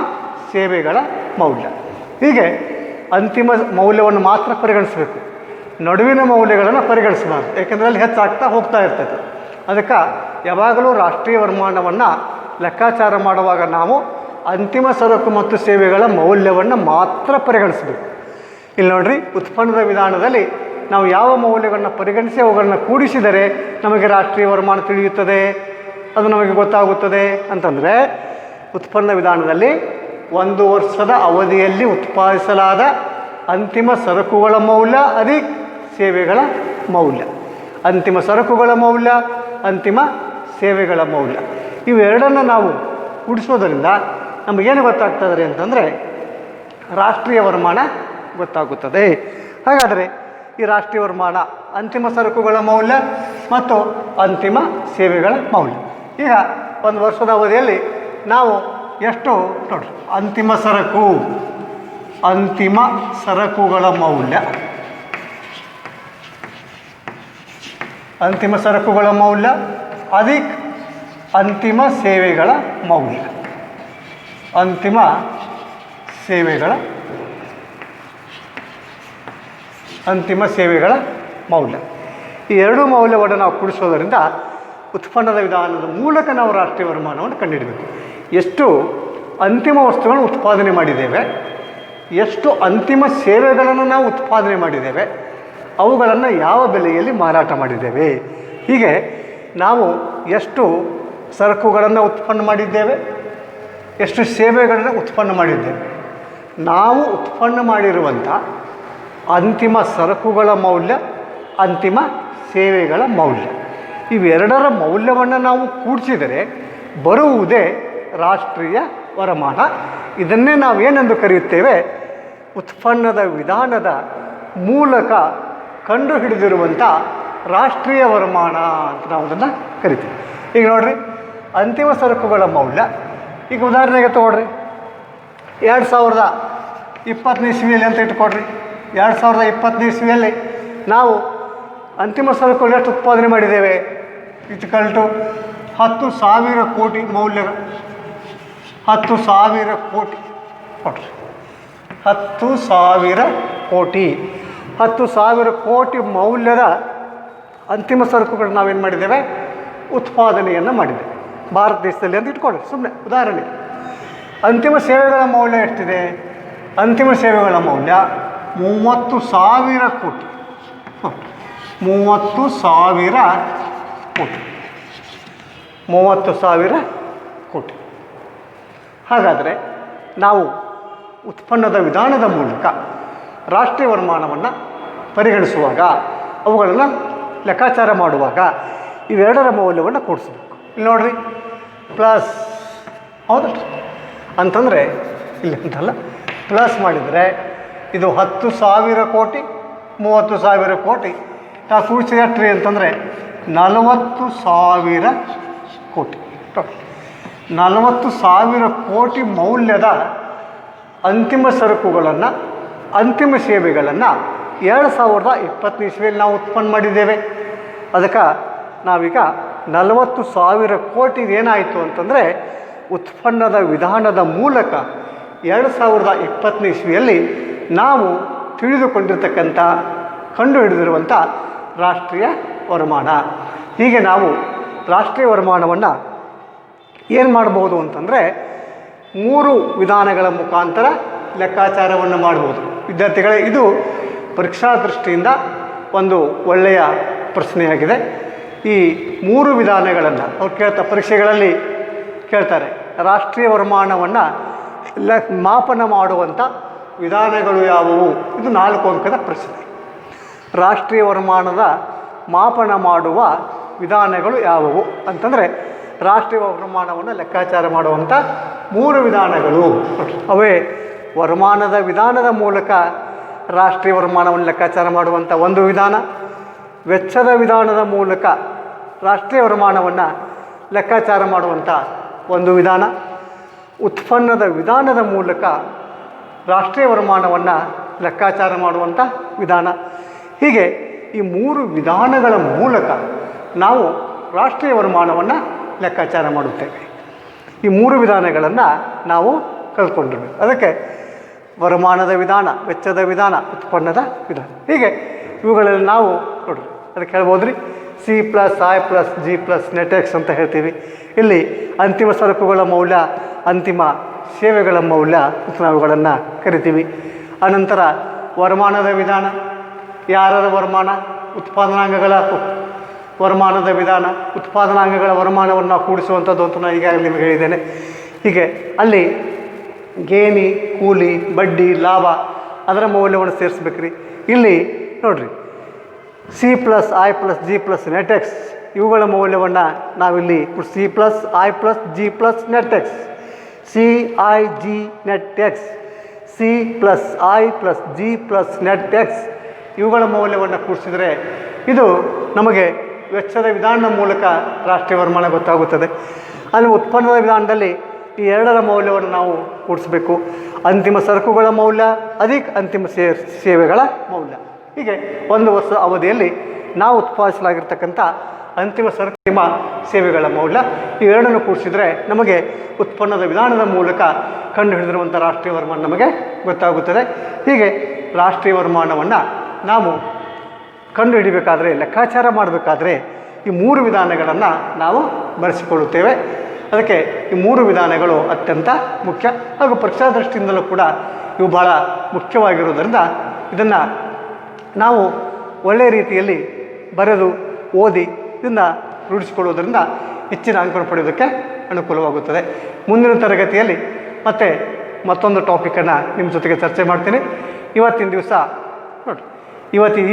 ಸೇವೆಗಳ ಮೌಲ್ಯ. ಹೀಗೆ ಅಂತಿಮ ಮೌಲ್ಯವನ್ನು ಮಾತ್ರ ಪರಿಗಣಿಸಬೇಕು, ನಡುವಿನ ಮೌಲ್ಯಗಳನ್ನು ಪರಿಗಣಿಸಬಾರ್ದು. ಏಕೆಂದರೆ ಅಲ್ಲಿ ಹೆಚ್ಚಾಗ್ತಾ ಹೋಗ್ತಾ ಇರ್ತೈತೆ. ಅದಕ್ಕೆ ಯಾವಾಗಲೂ ರಾಷ್ಟ್ರೀಯ ವರಮಾನವನ್ನು ಲೆಕ್ಕಾಚಾರ ಮಾಡುವಾಗ ನಾವು ಅಂತಿಮ ಸರಕು ಮತ್ತು ಸೇವೆಗಳ ಮೌಲ್ಯವನ್ನು ಮಾತ್ರ ಪರಿಗಣಿಸಬೇಕು. ಇಲ್ಲಿ ನೋಡಿರಿ, ಉತ್ಪನ್ನದ ವಿಧಾನದಲ್ಲಿ ನಾವು ಯಾವ ಮೌಲ್ಯಗಳನ್ನು ಪರಿಗಣಿಸಿ ಅವುಗಳನ್ನು ಕೂಡಿಸಿದರೆ ನಮಗೆ ರಾಷ್ಟ್ರೀಯ ವರಮಾನ ತಿಳಿಯುತ್ತದೆ, ಅದು ನಮಗೆ ಗೊತ್ತಾಗುತ್ತದೆ ಅಂತಂದರೆ, ಉತ್ಪನ್ನ ವಿಧಾನದಲ್ಲಿ ಒಂದು ವರ್ಷದ ಅವಧಿಯಲ್ಲಿ ಉತ್ಪಾದಿಸಲಾದ ಅಂತಿಮ ಸರಕುಗಳ ಮೌಲ್ಯ ಅಧಿಕ್ ಸೇವೆಗಳ ಮೌಲ್ಯ, ಅಂತಿಮ ಸರಕುಗಳ ಮೌಲ್ಯ, ಅಂತಿಮ ಸೇವೆಗಳ ಮೌಲ್ಯ, ಇವೆರಡನ್ನು ನಾವು ಕೂಡಿಸೋದರಿಂದ ನಮಗೇನು ಗೊತ್ತಾಗ್ತದೆ ಅಂತಂದರೆ ರಾಷ್ಟ್ರೀಯ ವರಮಾನ ಗೊತ್ತಾಗುತ್ತದೆ. ಹಾಗಾದರೆ ಈ ರಾಷ್ಟ್ರೀಯ ವರಮಾನ ಅಂತಿಮ ಸರಕುಗಳ ಮೌಲ್ಯ ಮತ್ತು ಅಂತಿಮ ಸೇವೆಗಳ ಮೌಲ್ಯ. ಈಗ ಒಂದು ವರ್ಷದ ಅವಧಿಯಲ್ಲಿ ನಾವು ಎಷ್ಟು ನೋಡ್ರಿ, ಅಂತಿಮ ಸರಕು, ಅಂತಿಮ ಸರಕುಗಳ ಮೌಲ್ಯ, ಅಂತಿಮ ಸರಕುಗಳ ಮೌಲ್ಯ ಅಧಿಕ್ ಅಂತಿಮ ಸೇವೆಗಳ ಮೌಲ್ಯ, ಅಂತಿಮ ಸೇವೆಗಳ ಮೌಲ್ಯ. ಈ ಎರಡೂ ಮೌಲ್ಯವನ್ನು ನಾವು ಕೂಡಿಸೋದರಿಂದ ಉತ್ಪನ್ನದ ವಿಧಾನದ ಮೂಲಕ ನಾವು ರಾಷ್ಟ್ರೀಯ ವರಮಾನವನ್ನು ಕಂಡುಹಿಡಬೇಕು. ಎಷ್ಟು ಅಂತಿಮ ವಸ್ತುಗಳನ್ನು ಉತ್ಪಾದನೆ ಮಾಡಿದ್ದೇವೆ, ಎಷ್ಟು ಅಂತಿಮ ಸೇವೆಗಳನ್ನು ನಾವು ಉತ್ಪಾದನೆ ಮಾಡಿದ್ದೇವೆ, ಅವುಗಳನ್ನು ಯಾವ ಬೆಲೆಯಲ್ಲಿ ಮಾರಾಟ ಮಾಡಿದ್ದೇವೆ, ಹೀಗೆ ನಾವು ಎಷ್ಟು ಸರಕುಗಳನ್ನು ಉತ್ಪನ್ನ ಮಾಡಿದ್ದೇವೆ, ಎಷ್ಟು ಸೇವೆಗಳನ್ನು ಉತ್ಪನ್ನ ಮಾಡಿದ್ದೇವೆ, ನಾವು ಉತ್ಪನ್ನ ಮಾಡಿರುವಂಥ ಅಂತಿಮ ಸರಕುಗಳ ಮೌಲ್ಯ, ಅಂತಿಮ ಸೇವೆಗಳ ಮೌಲ್ಯ, ಇವೆರಡರ ಮೌಲ್ಯವನ್ನು ನಾವು ಕೂಡಿಸಿದರೆ ಬರುವುದೇ ರಾಷ್ಟ್ರೀಯ ವರಮಾನ. ಇದನ್ನೇ ನಾವೇನೆಂದು ಕರೆಯುತ್ತೇವೆ, ಉತ್ಪನ್ನದ ವಿಧಾನದ ಮೂಲಕ ಕಂಡುಹಿಡಿದಿರುವಂಥ ರಾಷ್ಟ್ರೀಯ ವರಮಾನ ಅಂತ ನಾವು ಅದನ್ನು ಕರಿತೀವಿ. ಈಗ ನೋಡಿರಿ, ಅಂತಿಮ ಸರಕುಗಳ ಮೌಲ್ಯ, ಈಗ ಉದಾಹರಣೆಗೆ ತೊಗೊಳ್ರಿ, 2020 ಇಸ್ವಿಯಲ್ಲಿ ಅಂತ ಇಟ್ಕೊಡ್ರಿ. 2020 ಇಸ್ವಿಯಲ್ಲಿ ನಾವು ಅಂತಿಮ ಸರಕುಗಳು ಎಷ್ಟು ಉತ್ಪಾದನೆ ಮಾಡಿದ್ದೇವೆ? ಇಟ್ಕಲ್ಟು 10,000 ಕೋಟಿ ಮೌಲ್ಯ, 10,000 ಕೋಟಿ ಕೊಡ್ರಿ, 10,000 ಕೋಟಿ, 10,000 ಕೋಟಿ ಮೌಲ್ಯದ ಅಂತಿಮ ಸರಕುಗಳು ನಾವೇನು ಮಾಡಿದ್ದೇವೆ? ಉತ್ಪಾದನೆಯನ್ನು ಮಾಡಿದ್ದೇವೆ ಭಾರತ ದೇಶದಲ್ಲಿ ಅಂತ ಇಟ್ಕೊಳ್ಳಿ. ಸುಮ್ಮನೆ ಉದಾಹರಣೆ. ಅಂತಿಮ ಸೇವೆಗಳ ಮೌಲ್ಯ ಎಷ್ಟಿದೆ? ಅಂತಿಮ ಸೇವೆಗಳ ಮೌಲ್ಯ 30,000 ಕೋಟಿ, 30,000 ಕೋಟಿ, 30,000 ಕೋಟಿ. ಹಾಗಾದರೆ ನಾವು ಉತ್ಪನ್ನದ ವಿಧಾನದ ಮೂಲಕ ರಾಷ್ಟ್ರೀಯ ವರಮಾನವನ್ನು ಪರಿಗಣಿಸುವಾಗ, ಅವುಗಳನ್ನು ಲೆಕ್ಕಾಚಾರ ಮಾಡುವಾಗ ಇವೆರಡರ ಮೌಲ್ಯವನ್ನು ಕೂಡಿಸ್ಬೇಕು. ಇಲ್ಲಿ ನೋಡಿರಿ, ಪ್ಲಸ್, ಹೌದಲ್ರಿ ಅಂತಂದರೆ ಇಲ್ಲಿ ಅಂತಲ್ಲ, ಪ್ಲಸ್ ಮಾಡಿದರೆ ಇದು 10,000 ಕೋಟಿ, 30,000 ಕೋಟಿ, ನಾವು ಕೂಡಿಸಿದ ಎಷ್ಟ್ರಿ ಅಂತಂದರೆ 40,000 ಕೋಟಿ. 40,000 ಕೋಟಿ ಮೌಲ್ಯದ ಅಂತಿಮ ಸರಕುಗಳನ್ನು, ಅಂತಿಮ ಸೇವೆಗಳನ್ನು 2020 ಇಸ್ವಿಯಲ್ಲಿ ನಾವು ಉತ್ಪನ್ನ ಮಾಡಿದ್ದೇವೆ. ಅದಕ್ಕೆ ನಾವೀಗ 40,000 ಕೋಟಿ ಏನಾಯಿತು ಅಂತಂದರೆ ಉತ್ಪನ್ನದ ವಿಧಾನದ ಮೂಲಕ 2020 ಇಸ್ವಿಯಲ್ಲಿ ನಾವು ತಿಳಿದುಕೊಂಡಿರ್ತಕ್ಕಂಥ ಕಂಡು ಹಿಡಿದಿರುವಂಥ ರಾಷ್ಟ್ರೀಯ ವರಮಾನ. ಹೀಗೆ ನಾವು ರಾಷ್ಟ್ರೀಯ ವರಮಾನವನ್ನು ಏನು ಮಾಡ್ಬೋದು ಅಂತಂದರೆ 3 ವಿಧಾನಗಳ ಮುಖಾಂತರ ಲೆಕ್ಕಾಚಾರವನ್ನು ಮಾಡ್ಬೋದು. ವಿದ್ಯಾರ್ಥಿಗಳೇ, ಇದು ಪರೀಕ್ಷಾ ದೃಷ್ಟಿಯಿಂದ ಒಂದು ಒಳ್ಳೆಯ ಪ್ರಶ್ನೆಯಾಗಿದೆ. ಈ 3 ವಿಧಾನಗಳನ್ನು ಅವ್ರು ಪರೀಕ್ಷೆಗಳಲ್ಲಿ ಕೇಳ್ತಾರೆ. ರಾಷ್ಟ್ರೀಯ ವರಮಾನವನ್ನು ಮಾಪನ ಮಾಡುವಂಥ ವಿಧಾನಗಳು ಯಾವುವು? ಇದು 4 ಅಂಕದ ಪ್ರಶ್ನೆ. ರಾಷ್ಟ್ರೀಯ ವರಮಾನದ ಮಾಪನ ಮಾಡುವ ವಿಧಾನಗಳು ಯಾವುವು ಅಂತಂದರೆ, ರಾಷ್ಟ್ರೀಯ ವರಮಾನವನ್ನು ಲೆಕ್ಕಾಚಾರ ಮಾಡುವಂಥ 3 ವಿಧಾನಗಳು ಅವೇ: ವರಮಾನದ ವಿಧಾನದ ಮೂಲಕ ರಾಷ್ಟ್ರೀಯ ವರಮಾನವನ್ನು ಲೆಕ್ಕಾಚಾರ ಮಾಡುವಂಥ ಒಂದು ವಿಧಾನ, ವೆಚ್ಚದ ವಿಧಾನದ ಮೂಲಕ ರಾಷ್ಟ್ರೀಯ ವರಮಾನವನ್ನು ಲೆಕ್ಕಾಚಾರ ಮಾಡುವಂಥ ಒಂದು ವಿಧಾನ, ಉತ್ಪನ್ನದ ವಿಧಾನದ ಮೂಲಕ ರಾಷ್ಟ್ರೀಯ ವರಮಾನವನ್ನು ಲೆಕ್ಕಾಚಾರ ಮಾಡುವಂಥ ವಿಧಾನ. ಹೀಗೆ ಈ 3 ವಿಧಾನಗಳ ಮೂಲಕ ನಾವು ರಾಷ್ಟ್ರೀಯ ವರಮಾನವನ್ನು ಲೆಕ್ಕಾಚಾರ ಮಾಡುತ್ತೇವೆ. ಈ 3 ವಿಧಾನಗಳನ್ನು ನಾವು ಕಲ್ತ್ಕೊಂಡಿರ್ಬೇಕು. ಅದಕ್ಕೆ ವರಮಾನದ ವಿಧಾನ, ವೆಚ್ಚದ ವಿಧಾನ, ಉತ್ಪನ್ನದ ವಿಧಾನ, ಹೀಗೆ ಇವುಗಳಲ್ಲಿ ನಾವು ನೋಡ್ರಿ ಅದಕ್ಕೆ ಹೇಳ್ಬೋದ್ರಿ C+I+G+ ನೆಟ್ ಎಕ್ಸ್ ಅಂತ ಹೇಳ್ತೀವಿ. ಇಲ್ಲಿ ಅಂತಿಮ ಸರಕುಗಳ ಮೌಲ್ಯ, ಅಂತಿಮ ಸೇವೆಗಳ ಮೌಲ್ಯ ನಾವುಗಳನ್ನು ಕರಿತೀವಿ. ಅನಂತರ ವರಮಾನದ ವಿಧಾನ, ಯಾರರ ವರಮಾನ, ಉತ್ಪಾದನಾಂಗಗಳ ವರಮಾನದ ವಿಧಾನ, ಉತ್ಪಾದನಾಂಗಗಳ ವರಮಾನವನ್ನು ನಾವು ಕೂಡಿಸುವಂಥದ್ದು ಅಂತ ನಾನು ಈಗಾಗಲೇ ನಿಮಗೆ ಹೇಳಿದ್ದೇನೆ. ಹೀಗೆ ಅಲ್ಲಿ ಗೇಣಿ, ಕೂಲಿ, ಬಡ್ಡಿ, ಲಾಭ ಅದರ ಮೌಲ್ಯವನ್ನು ಸೇರಿಸ್ಬೇಕ್ರಿ. ಇಲ್ಲಿ ನೋಡಿರಿ C+I+G+ ನೆಟ್ ಎಕ್ಸ್ ಇವುಗಳ ಮೌಲ್ಯವನ್ನು ನಾವಿಲ್ಲಿ C+I+G+ net X, CIG net X, C+I+G+ net X ಇವುಗಳ ಮೌಲ್ಯವನ್ನು ಕೂಡಿಸಿದರೆ ಇದು ನಮಗೆ ವೆಚ್ಚದ ವಿಧಾನದ ಮೂಲಕ ರಾಷ್ಟ್ರೀಯ ವರಮಾನ ಗೊತ್ತಾಗುತ್ತದೆ. ಅಲ್ಲಿ ಉತ್ಪನ್ನದ ವಿಧಾನದಲ್ಲಿ ಈ 2ರ ಮೌಲ್ಯವನ್ನು ನಾವು ಕೂಡಿಸಬೇಕು. ಅಂತಿಮ ಸರಕುಗಳ ಮೌಲ್ಯ ಅಧಿಕ ಅಂತಿಮ ಸೇವೆಗಳ ಮೌಲ್ಯ. ಹೀಗೆ ಒಂದು ವರ್ಷ ಅವಧಿಯಲ್ಲಿ ನಾವು ಉತ್ಪಾದಿಸಲಾಗಿರ್ತಕ್ಕಂಥ ಅಂತಿಮ ಸರಕು ಸೇವೆಗಳ ಮೌಲ್ಯ ಇವೆರಡನ್ನು ಕೂಡಿಸಿದರೆ ನಮಗೆ ಉತ್ಪನ್ನದ ವಿಧಾನದ ಮೂಲಕ ಕಂಡು ಹಿಡಿದಿರುವಂಥ ರಾಷ್ಟ್ರೀಯ ವರಮಾನ ನಮಗೆ ಗೊತ್ತಾಗುತ್ತದೆ. ಹೀಗೆ ರಾಷ್ಟ್ರೀಯ ವರಮಾನವನ್ನು ನಾವು ಕಂಡು ಹಿಡಿಬೇಕಾದ್ರೆ, ಲೆಕ್ಕಾಚಾರ ಮಾಡಬೇಕಾದ್ರೆ ಈ 3 ವಿಧಾನಗಳನ್ನು ನಾವು ಬಳಸಿಕೊಳ್ಳುತ್ತೇವೆ. ಅದಕ್ಕೆ ಈ 3 ವಿಧಾನಗಳು ಅತ್ಯಂತ ಮುಖ್ಯ ಹಾಗೂ ಪರೀಕ್ಷಾ ದೃಷ್ಟಿಯಿಂದಲೂ ಕೂಡ ಇವು ಬಹಳ ಮುಖ್ಯವಾಗಿರುವುದರಿಂದ ಇದನ್ನು ನಾವು ಒಳ್ಳೆಯ ರೀತಿಯಲ್ಲಿ ಬರೆದು ಓದಿ ಇದನ್ನು ರೂಢಿಸಿಕೊಳ್ಳುವುದರಿಂದ ಹೆಚ್ಚಿನ ಅಂಕವನ್ನು ಪಡೆಯೋದಕ್ಕೆ ಅನುಕೂಲವಾಗುತ್ತದೆ. ಮುಂದಿನ ತರಗತಿಯಲ್ಲಿ ಮತ್ತೊಂದು ಟಾಪಿಕನ್ನು ನಿಮ್ಮ ಜೊತೆಗೆ ಚರ್ಚೆ ಮಾಡ್ತೀನಿ. ಇವತ್ತಿನ ದಿವಸ ನೋಡಿ,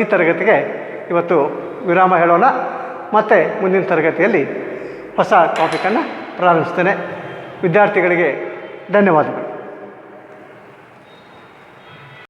ಈ ತರಗತಿಗೆ ಇವತ್ತು ವಿರಾಮ ಹೇಳೋಣ. ಮತ್ತು ಮುಂದಿನ ತರಗತಿಯಲ್ಲಿ ಹೊಸ ಟಾಪಿಕನ್ನು ಪ್ರಾರಂಭಿಸ್ತೇನೆ. ವಿದ್ಯಾರ್ಥಿಗಳಿಗೆ ಧನ್ಯವಾದಗಳು.